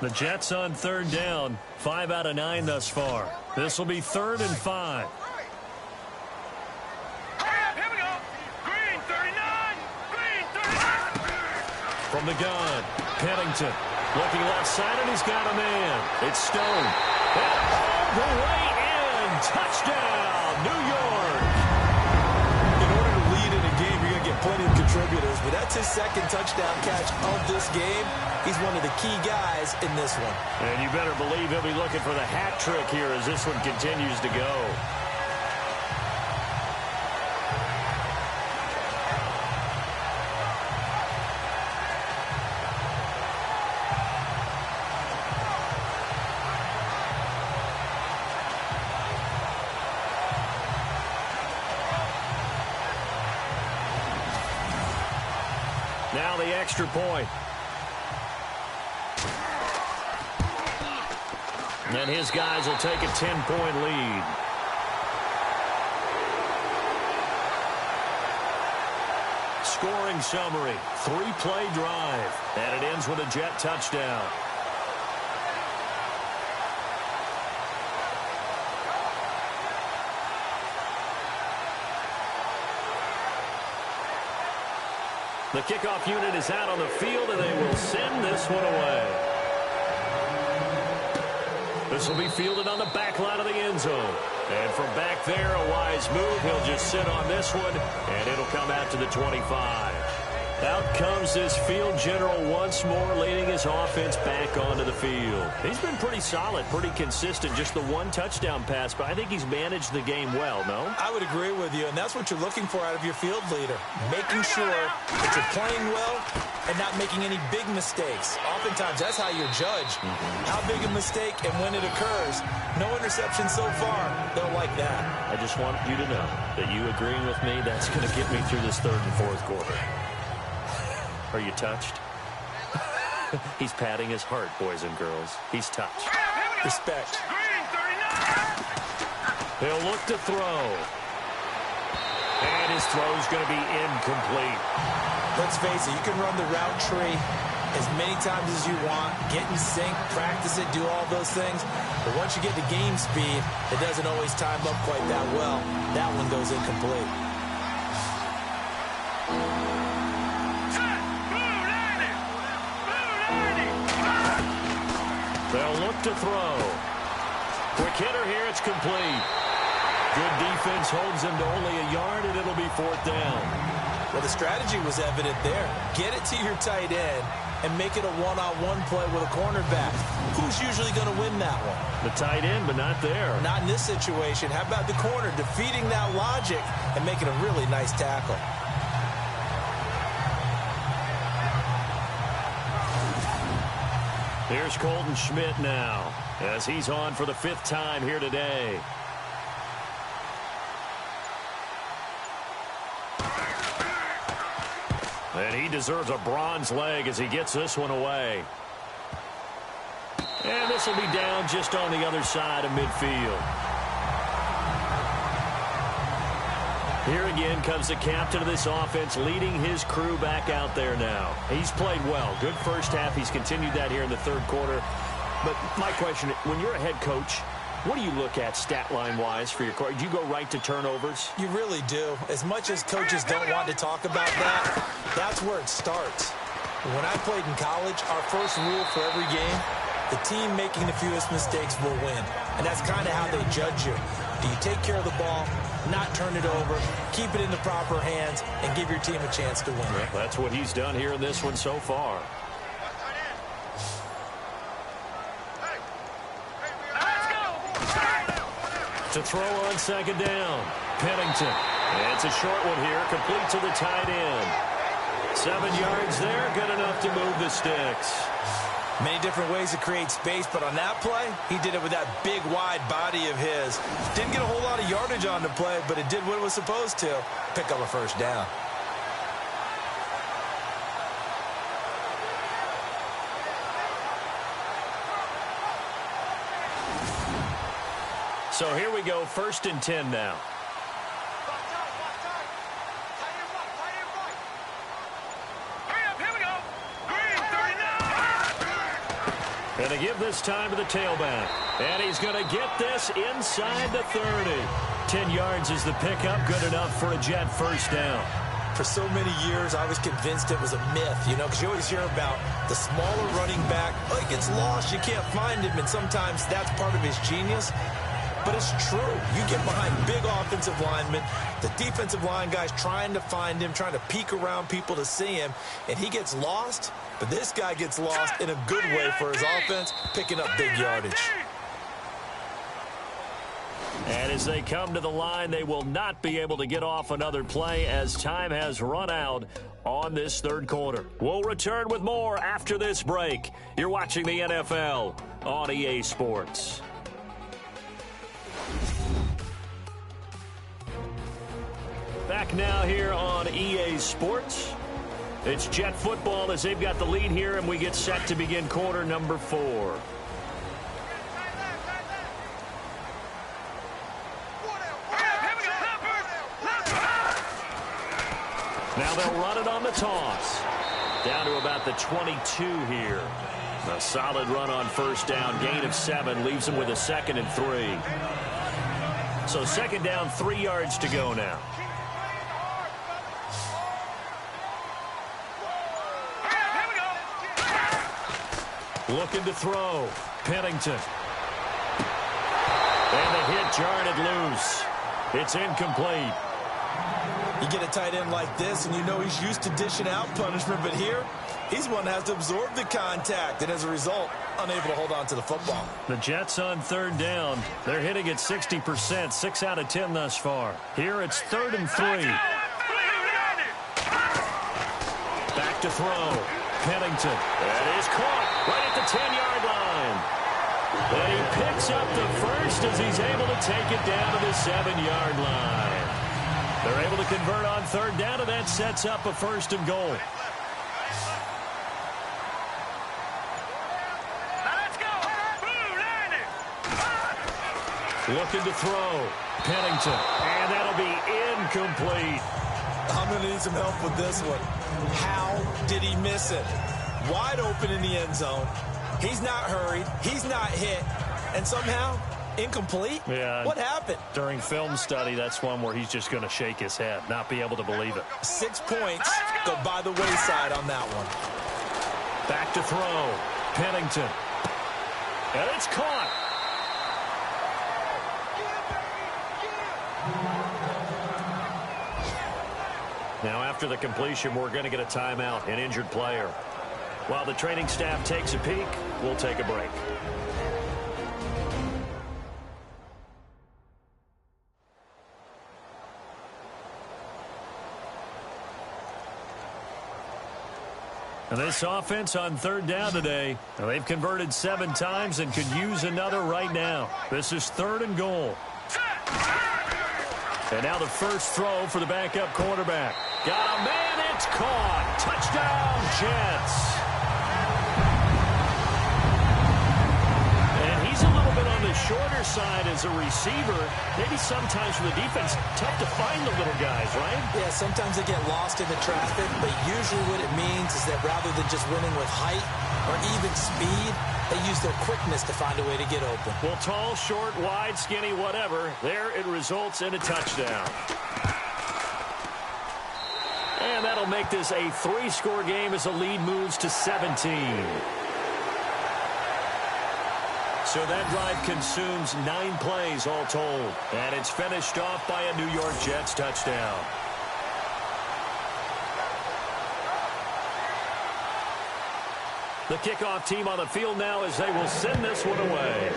The Jets on third down. 5 out of 9 thus far. This will be 3rd and 5. Here we go. Green 39. Green 39. From the gun, Pennington looking left side, and he's got a man. It's Stone. And all the way in. Touchdown, New York. In order to lead in a game, you're going to get plenty of contributors, but that's his second touchdown catch of this game. He's one of the key guys in this one. And you better believe he'll be looking for the hat trick here as this one continues to go. Now the extra point. And his guys will take a 10-point lead. Scoring summary, 3-play drive. And it ends with a Jet touchdown. The kickoff unit is out on the field, and they will send this one away. This will be fielded on the back line of the end zone. And from back there, a wise move. He'll just sit on this one, and it'll come out to the 25. Out comes this field general once more, leading his offense back onto the field. He's been pretty solid, pretty consistent, just the one touchdown pass, but I think he's managed the game well, no? I would agree with you, and that's what you're looking for out of your field leader, making sure that you're playing well and not making any big mistakes. Oftentimes, that's how you're judged. How big a mistake and when it occurs. No interception so far. They'll like that. I just want you to know that you agreeing with me, that's going to get me through this third and fourth quarter. Are you touched? He's patting his heart, boys and girls. He's touched. Respect. He'll look to throw. And his throw's going to be incomplete. Let's face it, you can run the route tree as many times as you want, get in sync, practice it, do all those things. But once you get to game speed, it doesn't always time up quite that well. That one goes incomplete. They'll look to throw. Quick hitter here, it's complete. Good defense holds him to only a yard, and it'll be 4th down. Well, the strategy was evident there. Get it to your tight end and make it a one-on-one play with a cornerback. Who's usually going to win that one? The tight end, but not there. Not in this situation. How about the corner defeating that logic and making a really nice tackle? Here's Colton Schmidt now, as he's on for the 5th time here today. And he deserves a bronze leg as he gets this one away. And this will be down just on the other side of midfield. Here again comes the captain of this offense, leading his crew back out there now. He's played well. Good first half. He's continued that here in the third quarter. But my question, when you're a head coach, what do you look at stat line-wise for your coach? Do you go right to turnovers? You really do. As much as coaches don't want to talk about that, that's where it starts. When I played in college, our first rule for every game, the team making the fewest mistakes will win. And that's kind of how they judge you. Do you take care of the ball, not turn it over, keep it in the proper hands, and give your team a chance to win? Well, that's what he's done here in this one so far. To throw on 2nd down, Pennington. And it's a short one here, complete to the tight end. 7 yards there, good enough to move the sticks. Many different ways to create space, but on that play, he did it with that big, wide body of his. Didn't get a whole lot of yardage on the play, but it did what it was supposed to. Pick up a 1st down. So here we go, 1st and 10 now. Going to give this time to the tailback. And he's going to get this inside the 30. 10 yards is the pickup. Good enough for a Jet first down. For so many years, I was convinced it was a myth, because you always hear about the smaller running back. Oh, he gets lost. You can't find him, and sometimes that's part of his genius. But it's true. You get behind big offensive linemen, the defensive line guys trying to find him, trying to peek around people to see him, and he gets lost. But this guy gets lost in a good way for his offense, picking up big yardage. And as they come to the line, they will not be able to get off another play as time has run out on this 3rd quarter. We'll return with more after this break. You're watching the NFL on EA Sports. Back now here on EA Sports. It's Jet football as they've got the lead here, and we get set to begin quarter number 4. Now they'll run it on the toss. Down to about the 22 here. A solid run on 1st down. Gain of 7 leaves them with a 2nd and 3. So 2nd down, 3 yards to go now. Looking to throw. Pennington. And the hit jarred it loose. It's incomplete. You get a tight end like this, and you know he's used to dishing out punishment, but here, he's one that has to absorb the contact, and as a result, unable to hold on to the football. The Jets on 3rd down. They're hitting at 60%, 6 out of 10 thus far. Here it's 3rd and 3. Back to throw. Pennington. That is caught right at the 10-yard line. And he picks up the first as he's able to take it down to the 7-yard line. They're able to convert on 3rd down, and that sets up a 1st and goal. Looking to throw. Pennington. And that'll be incomplete. I'm going to need some help with this one. How did he miss it? Wide open in the end zone. He's not hurried. He's not hit. And somehow, incomplete? Yeah. What happened? During film study, that's one where he's just going to shake his head, not be able to believe it. 6 points go by the wayside on that one. Back to throw. Pennington. And it's caught. Now, after the completion, we're going to get a timeout, an injured player. While the training staff takes a peek, we'll take a break. And this offense on 3rd down today, they've converted 7 times and could use another right now. This is 3rd and goal. And now the first throw for the backup quarterback. Got a man, it's caught. Touchdown, Jets. And he's a little bit on the shorter side as a receiver. Maybe sometimes for the defense, tough to find the little guys, right? Yeah, sometimes they get lost in the traffic, but usually what it means is that rather than just winning with height or even speed, they use their quickness to find a way to get open. Well, tall, short, wide, skinny, whatever, there it results in a touchdown. And that'll make this a 3-score game as the lead moves to 17. So that drive consumes 9 plays all told. And it's finished off by a New York Jets touchdown. The kickoff team on the field now as they will send this one away.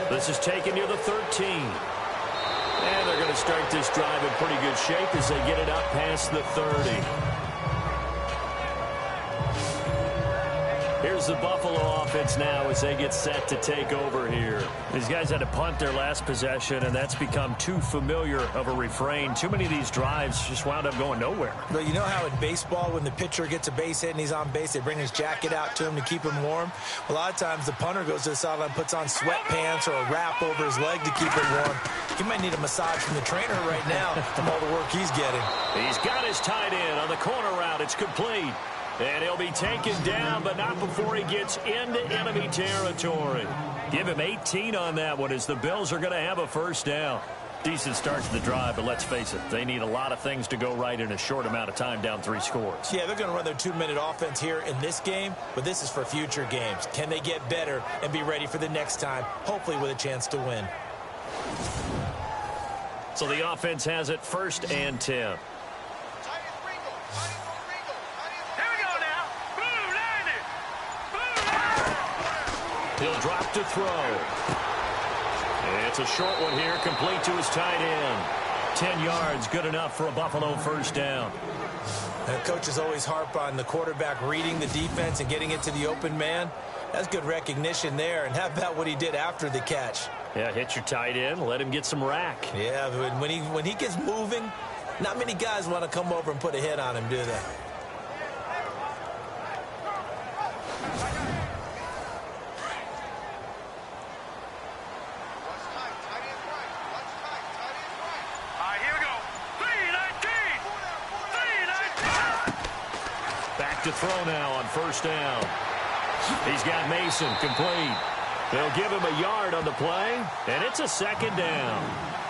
This is taken near the 13. And they're going to start this drive in pretty good shape as they get it up past the 30. Here's goes the Buffalo offense now as they get set to take over here. These guys had to punt their last possession, and that's become too familiar of a refrain. Too many of these drives just wound up going nowhere. But you know how in baseball, when the pitcher gets a base hit and he's on base, they bring his jacket out to him to keep him warm? A lot of times the punter goes to the sideline, puts on sweatpants or a wrap over his leg to keep him warm. He might need a massage from the trainer right now from all the work he's getting. He's got his tight end on the corner route. It's complete. And he'll be taken down, but not before he gets into enemy territory. Give him 18 on that one as the Bills are going to have a first down. Decent start to the drive, but let's face it, they need a lot of things to go right in a short amount of time, down 3 scores. Yeah, they're going to run their 2-minute offense here in this game, but this is for future games. Can they get better and be ready for the next time, hopefully with a chance to win? So the offense has it 1st and 10. He'll drop to throw. It's a short one here, complete to his tight end. 10 yards, good enough for a Buffalo first down. And coaches always harp on the quarterback reading the defense and getting it to the open man. That's good recognition there. And how about what he did after the catch? Yeah, hit your tight end, let him get some rack. Yeah, when he gets moving, not many guys want to come over and put a hit on him, do they? To throw now on first down. He's got Mason complete. They'll give him a yard on the play, and it's a 2nd down.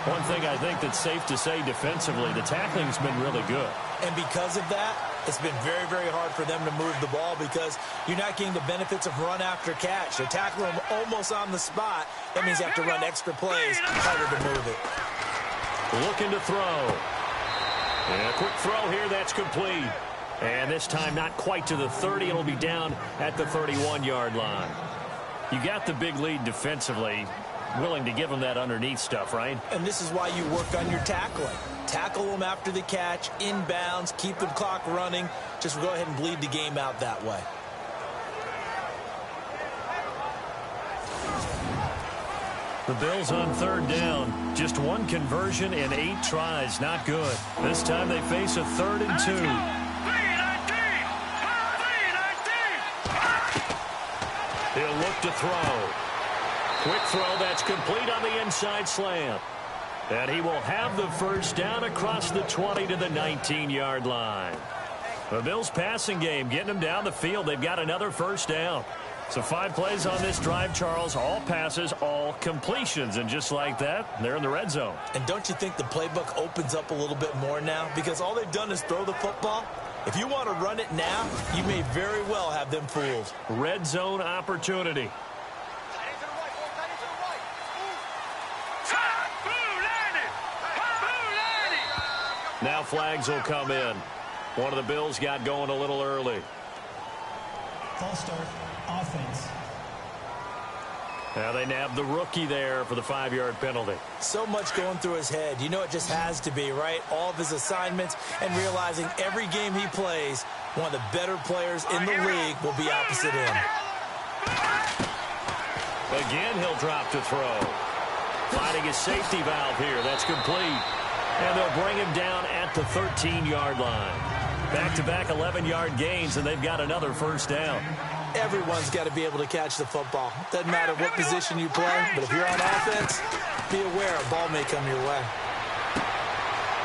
One thing I think that's safe to say defensively, the tackling's been really good. And because of that, it's been very, very hard for them to move the ball because you're not getting the benefits of run after catch. They tackle him almost on the spot. That means you have to run extra plays, harder to move it. Looking to throw. And a quick throw here, that's complete. And this time not quite to the 30. It'll be down at the 31-yard line. You got the big lead defensively. Willing to give them that underneath stuff, right? And this is why you work on your tackling. Tackle them after the catch, inbounds, keep the clock running. Just go ahead and bleed the game out that way. The Bills on 3rd down. Just 1 conversion in 8 tries. Not good. This time they face a 3rd and 2. He'll look to throw. Quick throw, that's complete on the inside slant. And he will have the first down across the 20 to the 19-yard line. The Bills passing game, getting them down the field. They've got another first down. So 5 plays on this drive, Charles. All passes, all completions. And just like that, they're in the red zone. And don't you think the playbook opens up a little bit more now? Because all they've done is throw the football. If you want to run it now, you may very well have them fooled. Red zone opportunity. Now flags will come in. One of the Bills got going a little early. False start, offense. Now they nabbed the rookie there for the 5-yard penalty. So much going through his head. You know it just has to be, right? All of his assignments and realizing every game he plays, one of the better players in the league will be opposite him. Again, he'll drop to throw. Finding his safety valve here. That's complete. And they'll bring him down at the 13-yard line. Back-to-back 11-yard gains, and they've got another first down. Everyone's got to be able to catch the football. Doesn't matter what position you play, but if you're on offense, be aware a ball may come your way.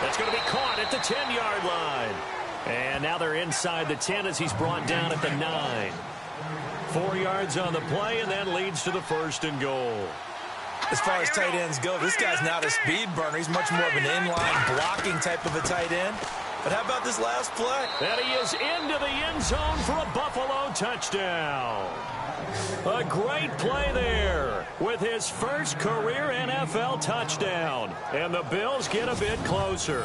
That's going to be caught at the 10-yard line. And now they're inside the 10 as he's brought down at the 9. 4 yards on the play, and that leads to the 1st and goal. As far as tight ends go, this guy's not a speed burner. He's much more of an inline blocking type of a tight end. But how about this last play? And he is into the end zone for a Buffalo touchdown. A great play there with his first career NFL touchdown. And the Bills get a bit closer.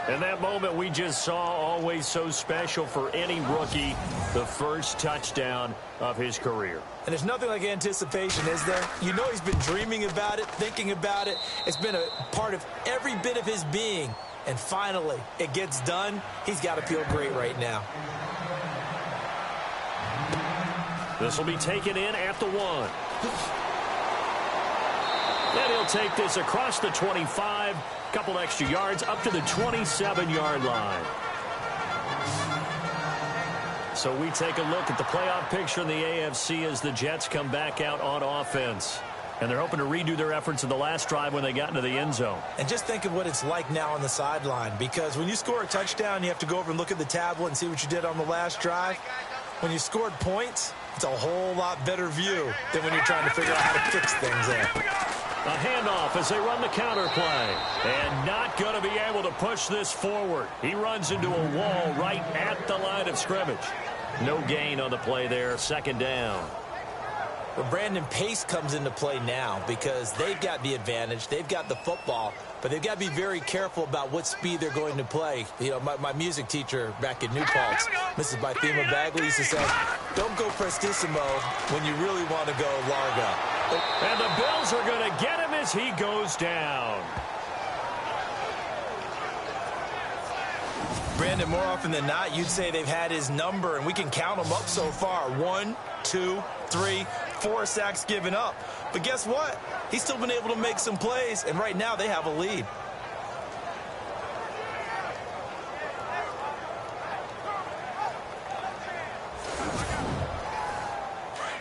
And that moment we just saw, always so special for any rookie, the first touchdown of his career. And there's nothing like anticipation, is there? You know he's been dreaming about it, thinking about it. It's been a part of every bit of his being. And finally, it gets done. He's got to feel great right now. This will be taken in at the 1. And he'll take this across the 25, couple extra yards up to the 27-yard line. So we take a look at the playoff picture in the AFC as the Jets come back out on offense. And they're hoping to redo their efforts in the last drive when they got into the end zone. And just think of what it's like now on the sideline, because when you score a touchdown, you have to go over and look at the tablet and see what you did on the last drive. When you scored points, it's a whole lot better view than when you're trying to figure out how to fix things there. A handoff as they run the counter play. And not going to be able to push this forward. He runs into a wall right at the line of scrimmage. No gain on the play there, second down. But Brandon, pace comes into play now because they've got the advantage. They've got the football, but they've got to be very careful about what speed they're going to play. You know, my music teacher back in New Paltz, Mrs. Bythema Bagley, used to say, don't go prestissimo when you really want to go largo. And the Bills are going to get him as he goes down. Brandon, more often than not, you'd say they've had his number, and we can count them up so far. 1, 2, 3, 4 sacks given up. But guess what? He's still been able to make some plays, and right now they have a lead.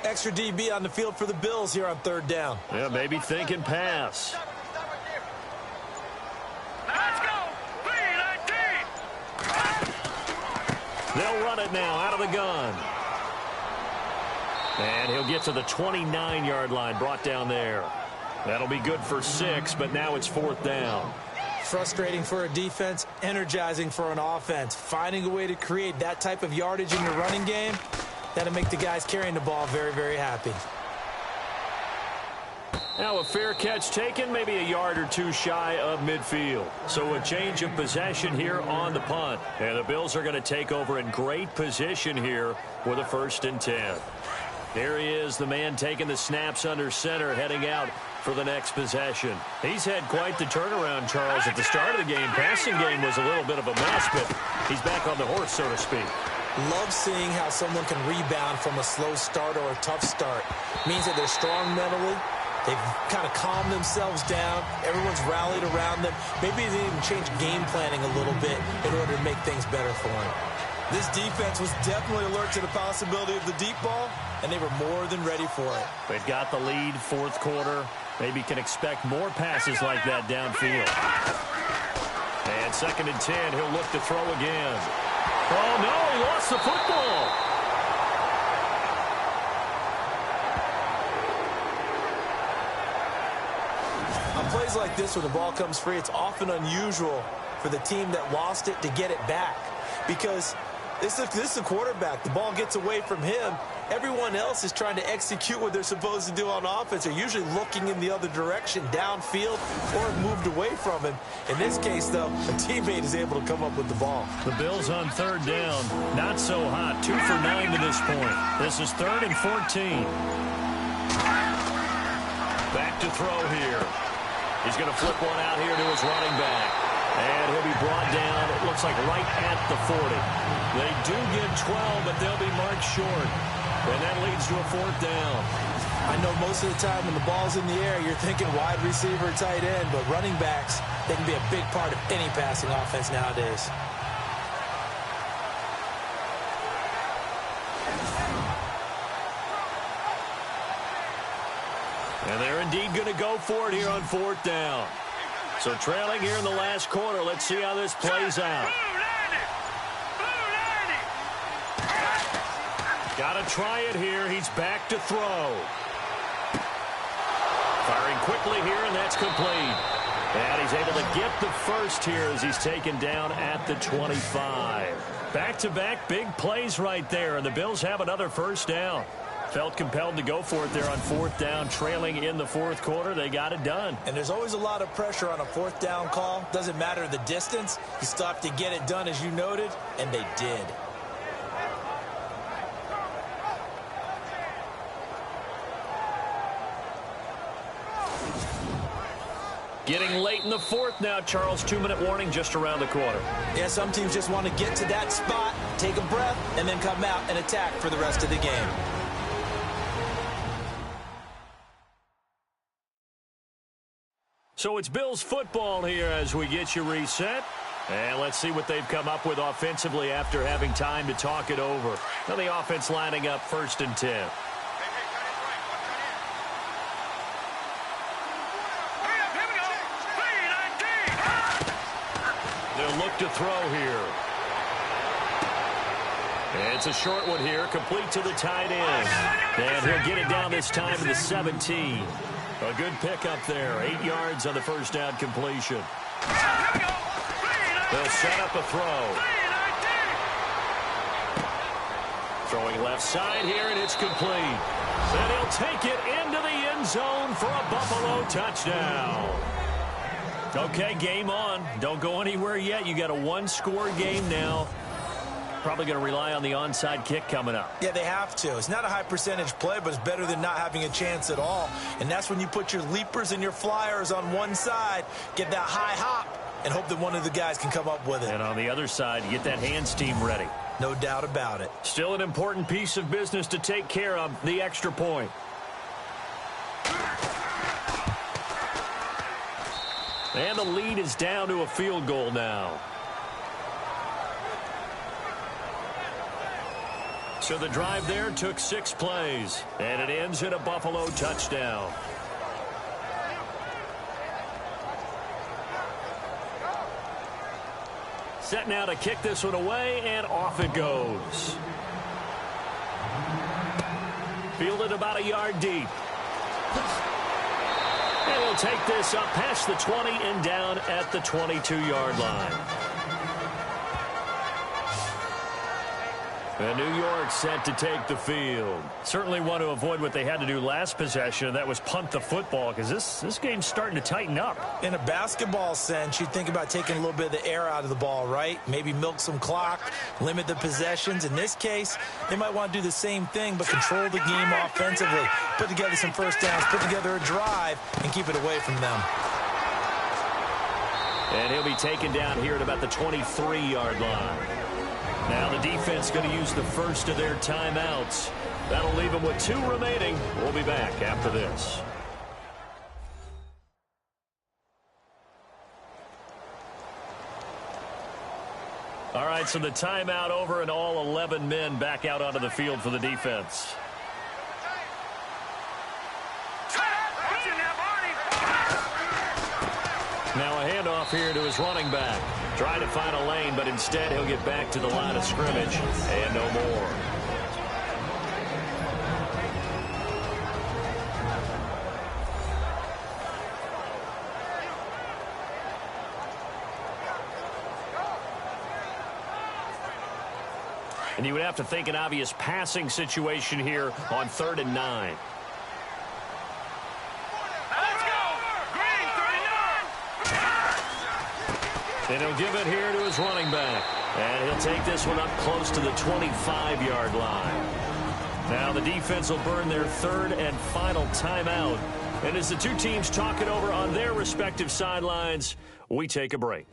Extra DB on the field for the Bills here on third down. Yeah, maybe thinking pass. Let's go. 3-19. They'll run it now out of the gun. And he'll get to the 29-yard line, brought down there. That'll be good for 6, but now it's fourth down. Frustrating for a defense, energizing for an offense. Finding a way to create that type of yardage in your running game, that'll make the guys carrying the ball very, very happy. Now a fair catch taken, maybe a yard or two shy of midfield. So a change of possession here on the punt. And the Bills are going to take over in great position here with a 1st and 10. There he is, the man taking the snaps under center, heading out for the next possession. He's had quite the turnaround, Charles. At the start of the game, passing game was a little bit of a mess, but he's back on the horse, so to speak. Love seeing how someone can rebound from a slow start or a tough start. Means that they're strong mentally. They've kind of calmed themselves down. Everyone's rallied around them. Maybe they even changed game planning a little bit in order to make things better for them. This defense was definitely alert to the possibility of the deep ball, and they were more than ready for it. They've got the lead, fourth quarter. Maybe can expect more passes like that downfield. And 2nd and 10, he'll look to throw again. Oh, no, he lost the football. On plays like this where the ball comes free, it's often unusual for the team that lost it to get it back because this is a quarterback. The ball gets away from him. Everyone else is trying to execute what they're supposed to do on offense. They're usually looking in the other direction, downfield, or moved away from him. In this case, though, a teammate is able to come up with the ball. The Bills on third down. Not so hot. 2 for 9 to this point. This is 3rd and 14. Back to throw here. He's going to flip one out here to his running back. And he'll be brought down, it looks like right at the 40. They do get 12, but they'll be marked short. And that leads to a 4th down. I know most of the time when the ball's in the air, you're thinking wide receiver, tight end, but running backs, they can be a big part of any passing offense nowadays. And they're indeed going to go for it here on 4th down. So trailing here in the last quarter. Let's see how this plays out. Got to try it here. He's back to throw. Firing quickly here, and that's complete. And he's able to get the first here as he's taken down at the 25. Back-to-back big plays right there, and the Bills have another 1st down. Felt compelled to go for it there on 4th down, trailing in the 4th quarter. They got it done. And there's always a lot of pressure on a 4th down call. Doesn't matter the distance. You still have to get it done, as you noted, and they did. Getting late in the 4th now, Charles. 2-minute warning just around the corner. Yeah, some teams just want to get to that spot, take a breath, and then come out and attack for the rest of the game. So it's Bills football here as we get you reset. And let's see what they've come up with offensively after having time to talk it over. Now the offense lining up 1st and 10. They'll look to throw here. And it's a short one here, complete to the tight end. And he'll get it down this time to the 17. A good pickup there, 8 yards on the first down completion. They'll set up a throw. Throwing left side here, and it's complete. And he'll take it into the end zone for a Buffalo touchdown. Okay, game on. Don't go anywhere yet. You got a one-score game now. Probably going to rely on the onside kick coming up. Yeah, they have to. It's not a high percentage play, but it's better than not having a chance at all. And that's when you put your leapers and your flyers on one side, get that high hop, and hope that one of the guys can come up with it. And on the other side, you get that hands team ready. No doubt about it. Still an important piece of business to take care of, the extra point. And the lead is down to a field goal now. So the drive there took 6 plays, and it ends in a Buffalo touchdown. Set now to kick this one away, and off it goes. Fielded about a yard deep. And he'll take this up past the 20 and down at the 22-yard line. And New York set to take the field. Certainly want to avoid what they had to do last possession, and that was punt the football, because this game's starting to tighten up. In a basketball sense, you think about taking a little bit of the air out of the ball, right? Maybe milk some clock, limit the possessions. In this case, they might want to do the same thing, but control the game offensively. Put together some first downs, put together a drive, and keep it away from them. And he'll be taken down here at about the 23-yard line. Now the defense going to use the first of their timeouts. That'll leave them with 2 remaining. We'll be back after this. All right, so the timeout over and all 11 men back out onto the field for the defense. Now a handoff here to his running back. Trying to find a lane, but instead he'll get back to the line of scrimmage and no more. And you would have to think an obvious passing situation here on 3rd and 9. And he'll give it here to his running back. And he'll take this one up close to the 25-yard line. Now the defense will burn their 3rd and final timeout. And as the two teams talk it over on their respective sidelines, we take a break.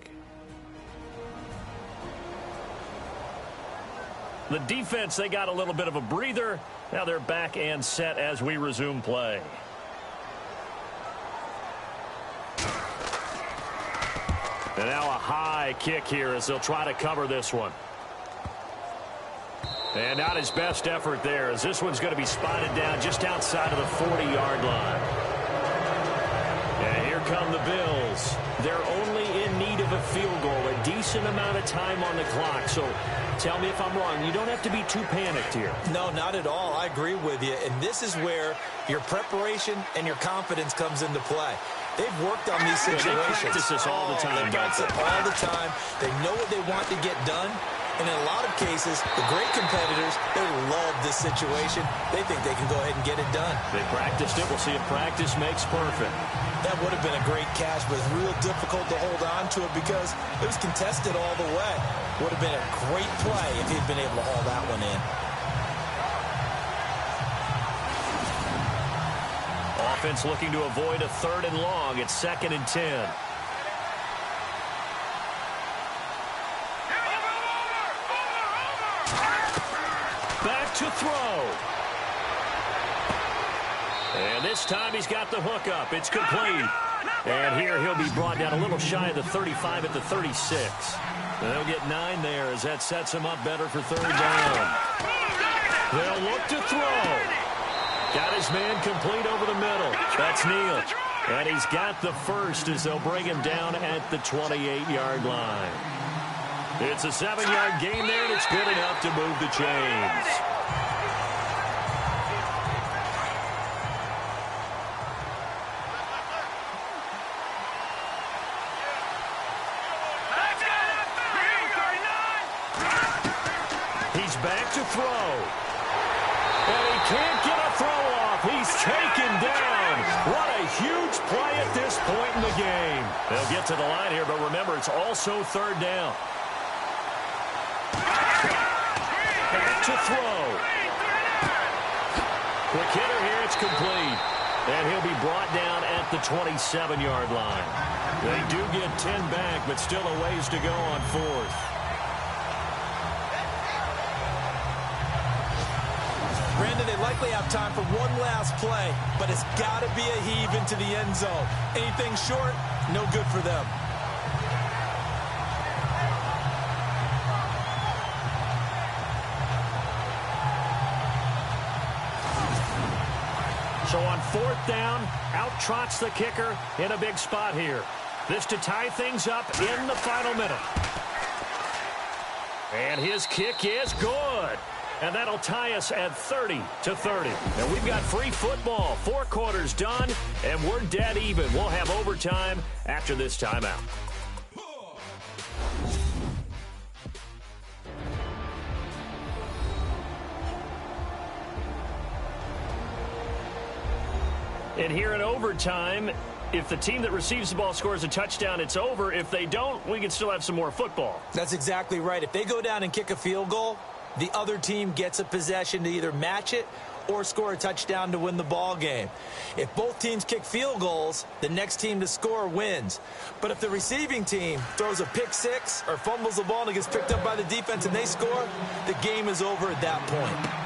The defense, they got a little bit of a breather. Now they're back and set as we resume play. And now a high kick here as they'll try to cover this one. And not his best effort there, as this one's going to be spotted down just outside of the 40-yard line. And here come the Bills. They're only in need of a field goal, a decent amount of time on the clock. So tell me if I'm wrong. You don't have to be too panicked here. No, not at all. I agree with you. And this is where your preparation and your confidence comes into play. They've worked on these situations. They practice this all the time. They practice it all the time. They know what they want to get done. And in a lot of cases, the great competitors, they love this situation. They think they can go ahead and get it done. They practiced it. We'll see if practice makes perfect. That would have been a great catch, but it's real difficult to hold on to it because it was contested all the way. Would have been a great play if he'd been able to haul that one in. Offense looking to avoid a 3rd and long. It's 2nd and 10. Back to throw. And this time he's got the hook up. It's complete. And here he'll be brought down a little shy of the 35 at the 36. And they'll get 9 there as that sets him up better for third down. They'll look to throw. Got his man complete over the middle. That's Neal. And he's got the first as they'll bring him down at the 28-yard line. It's a 7-yard gain there, and it's good enough to move the chains. He's back to throw. And he can't get a throw off. He's taken down. What a huge play at this point in the game. They'll get to the line here, but remember, it's also third down. Back to throw. Quick hitter here, it's complete. And he'll be brought down at the 27-yard line. They do get 10 back, but still a ways to go on fourth. Brandon, they likely have time for one last play, but it's got to be a heave into the end zone. Anything short, no good for them. So on fourth down, out trots the kicker in a big spot here. This to tie things up in the final minute. And his kick is good. And that'll tie us at 30-30. And we've got free football. 4 quarters done, and we're dead even. We'll have overtime after this timeout. And here in overtime, if the team that receives the ball scores a touchdown, it's over. If they don't, we can still have some more football. That's exactly right. If they go down and kick a field goal, the other team gets a possession to either match it or score a touchdown to win the ball game. If both teams kick field goals, the next team to score wins. But if the receiving team throws a pick six or fumbles the ball and it gets picked up by the defense and they score, the game is over at that point.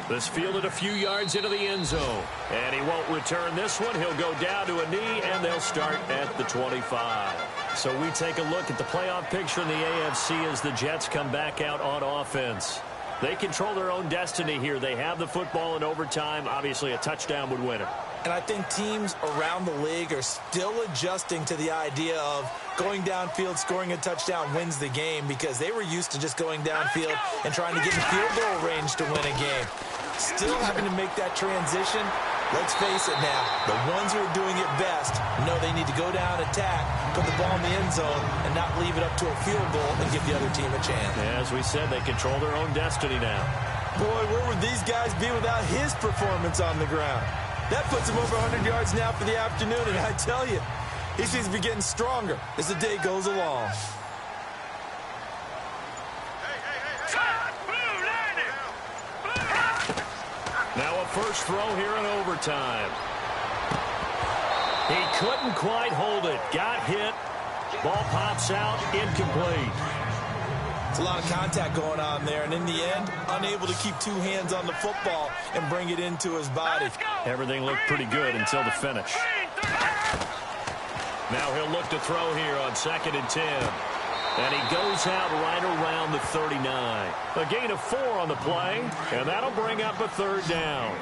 This fielded a few yards into the end zone. And he won't return this one. He'll go down to a knee, and they'll start at the 25. So we take a look at the playoff picture in the AFC as the Jets come back out on offense. They control their own destiny here. They have the football in overtime. Obviously, a touchdown would win it. And I think teams around the league are still adjusting to the idea of going downfield, scoring a touchdown wins the game, because they were used to just going downfield and trying to get in field goal range to win a game. Still having to make that transition. Let's face it now, the ones who are doing it best know they need to go down, attack, put the ball in the end zone, and not leave it up to a field goal and give the other team a chance. As we said, they control their own destiny now. Boy, where would these guys be without his performance on the ground? That puts him over 100 yards now for the afternoon, and I tell you, he seems to be getting stronger as the day goes along. Now a first throw here in overtime. He couldn't quite hold it. Got hit. Ball pops out. Incomplete. It's a lot of contact going on there, and in the end, unable to keep 2 hands on the football and bring it into his body. Everything looked pretty good until the finish. Now he'll look to throw here on 2nd and 10. And he goes out right around the 39. A gain of 4 on the play, and that'll bring up a third down.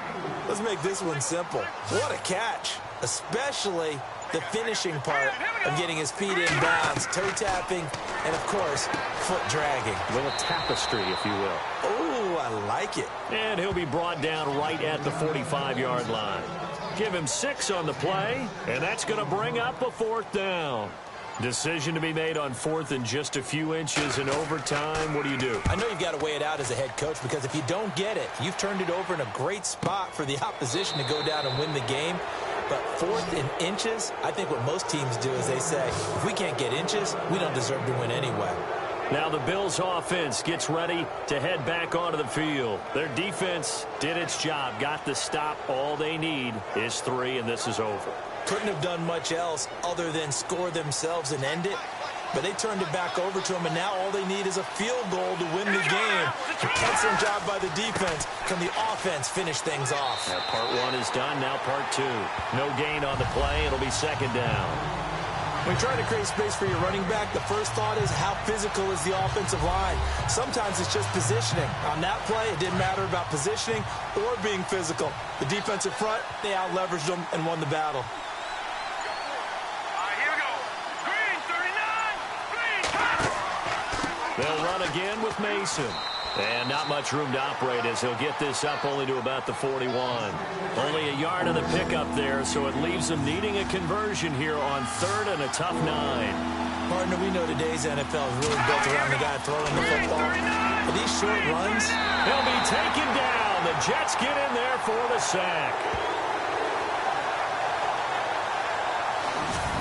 Let's make this one simple. What a catch, especially the finishing part of getting his feet in bounds, toe tapping, and, of course, foot dragging. A little tapestry, if you will. Oh, I like it. And he'll be brought down right at the 45-yard line. Give him 6 on the play, and that's going to bring up a 4th down. Decision to be made on 4th and just a few inches in overtime. What do you do? I know you've got to weigh it out as a head coach, because if you don't get it, you've turned it over in a great spot for the opposition to go down and win the game. But 4th and inches, I think what most teams do is they say, if we can't get inches, we don't deserve to win anyway. Now the Bills offense gets ready to head back onto the field. Their defense did its job, got the stop. All they need is 3, and this is over. Couldn't have done much else other than score themselves and end it. But they turned it back over to him, and now all they need is a field goal to win the game. Excellent job by the defense. Can the offense finish things off? Now part 1 is done. Now part 2. No gain on the play. It'll be 2nd down. When you're trying to create space for your running back, the first thought is how physical is the offensive line. Sometimes it's just positioning. On that play, it didn't matter about positioning or being physical. The defensive front, they out-leveraged them and won the battle. Here we go. Green 39. Green. They'll run again with Mason. And not much room to operate as he'll get this up only to about the 41. Only a yard of the pickup there, so it leaves them needing a conversion here on 3rd and a tough 9. Partner, we know today's NFL is really built around the guy throwing the football. But these short runs, he'll be taken down. The Jets get in there for the sack.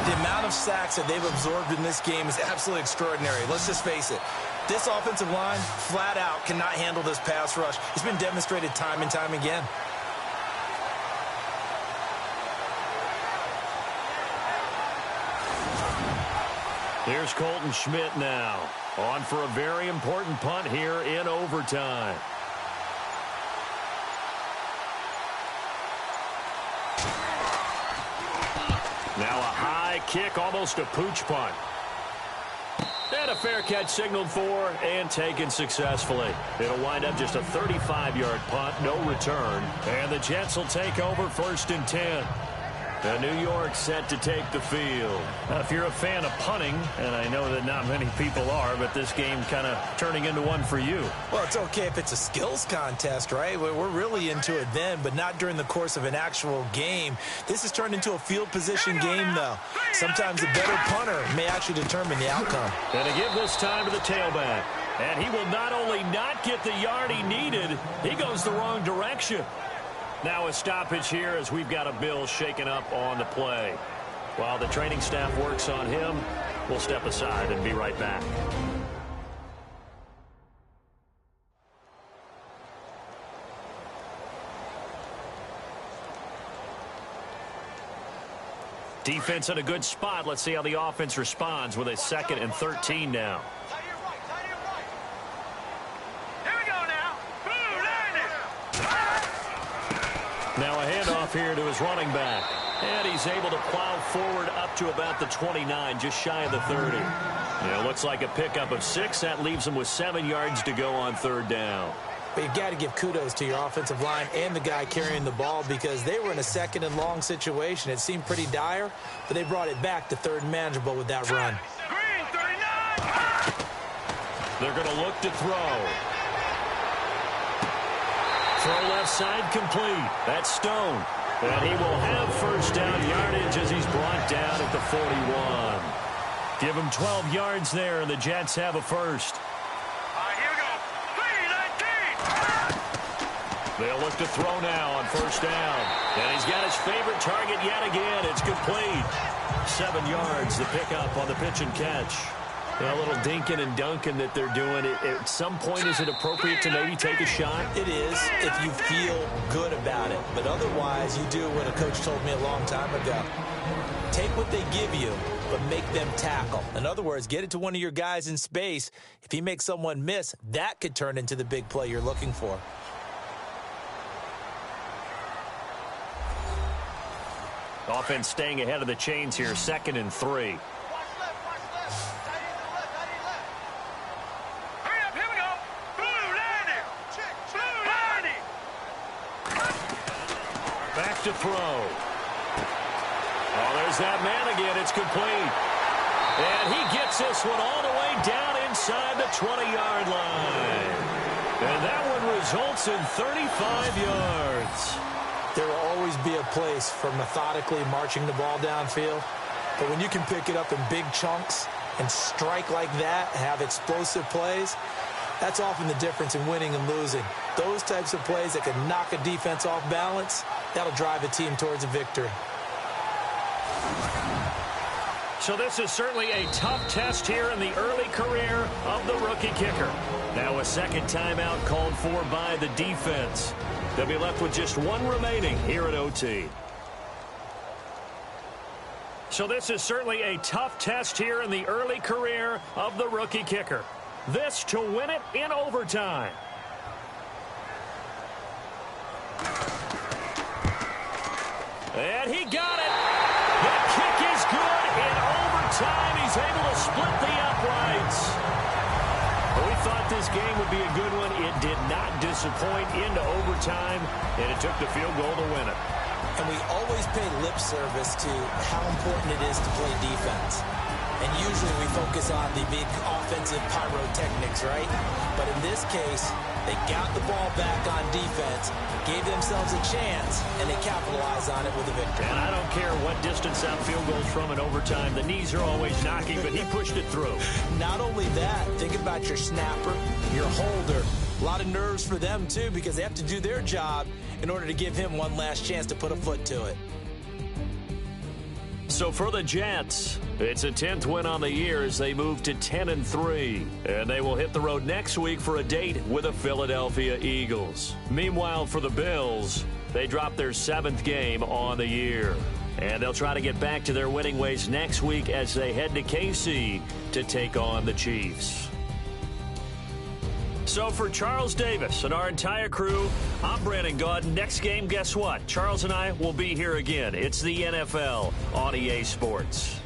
the amount of sacks that they've absorbed in this game is absolutely extraordinary. Let's just face it. This offensive line, flat out, cannot handle this pass rush. It's been demonstrated time and time again. Here's Colton Schmidt now. On for a very important punt here in overtime. Now a high kick, almost a pooch punt. And a fair catch signaled for and taken successfully. It'll wind up just a 35-yard punt, no return. And the Jets will take over 1st and 10. And New York set to take the field. Now, if you're a fan of punting, and I know that not many people are, but this game kind of turning into one for you. Well, it's okay if it's a skills contest, right? We're really into it then, but not during the course of an actual game. This has turned into a field position game, though. Sometimes a better punter may actually determine the outcome. And to give this time to the tailback. And he will not only not get the yard he needed, he goes the wrong direction. Now a stoppage here as we've got a Bill shaken up on the play. While the training staff works on him, we'll step aside and be right back. Defense in a good spot. Let's see how the offense responds with a 2nd and 13 now. Now a handoff here to his running back. And he's able to plow forward up to about the 29, just shy of the 30. It looks like a pickup of 6. That leaves him with 7 yards to go on 3rd down. But you've got to give kudos to your offensive line and the guy carrying the ball because they were in a 2nd and long situation. It seemed pretty dire, but they brought it back to 3rd and manageable with that run. They're going to look to throw. Throw left side complete. That's Stone. And he will have 1st down yardage as he's brought down at the 41. Give him 12 yards there, and the Jets have a 1st. Here we go. 3-19. They'll look to throw now on 1st down. And he's got his favorite target yet again. It's complete. 7 yards, the pickup on the pitch and catch. A little dinking and dunking that they're doing. At some point, is it appropriate to maybe take a shot? It is if you feel good about it. But otherwise, you do what a coach told me a long time ago. Take what they give you, but make them tackle. In other words, get it to one of your guys in space. If he makes someone miss, that could turn into the big play you're looking for. Offense staying ahead of the chains here, 2nd and 3. To throw. Oh, there's that man again. It's complete. And he gets this one all the way down inside the 20-yard line. And that one results in 35 yards. There will always be a place for methodically marching the ball downfield. But when you can pick it up in big chunks and strike like that, have explosive plays, that's often the difference in winning and losing. Those types of plays that can knock a defense off balance, that'll drive a team towards a victory. So this is certainly a tough test here in the early career of the rookie kicker. Now a 2nd timeout called for by the defense. They'll be left with just 1 remaining here at OT. So this is certainly a tough test here in the early career of the rookie kicker. This to win it in overtime. And he got it. The kick is good in overtime. this game would be a good one. It did not disappoint into overtime, and it took the field goal to win it. And we always pay lip service to how important it is to play defense. And usually we focus on the big offensive pyrotechnics, right? But in this case, they got the ball back on defense, gave themselves a chance, and they capitalized on it with a victory. And I don't care what distance that field goes from in overtime. The knees are always knocking, but he pushed it through. Not only that, think about your snapper, your holder. A lot of nerves for them, too, because they have to do their job in order to give him one last chance to put a foot to it. So for the Jets, it's a 10th win on the year as they move to 10-3. And they will hit the road next week for a date with the Philadelphia Eagles. Meanwhile, for the Bills, they dropped their 7th game on the year. And they'll try to get back to their winning ways next week as they head to KC to take on the Chiefs. So for Charles Davis and our entire crew, I'm Brandon Gaud. Next game, guess what? Charles and I will be here again. It's the NFL on EA Sports.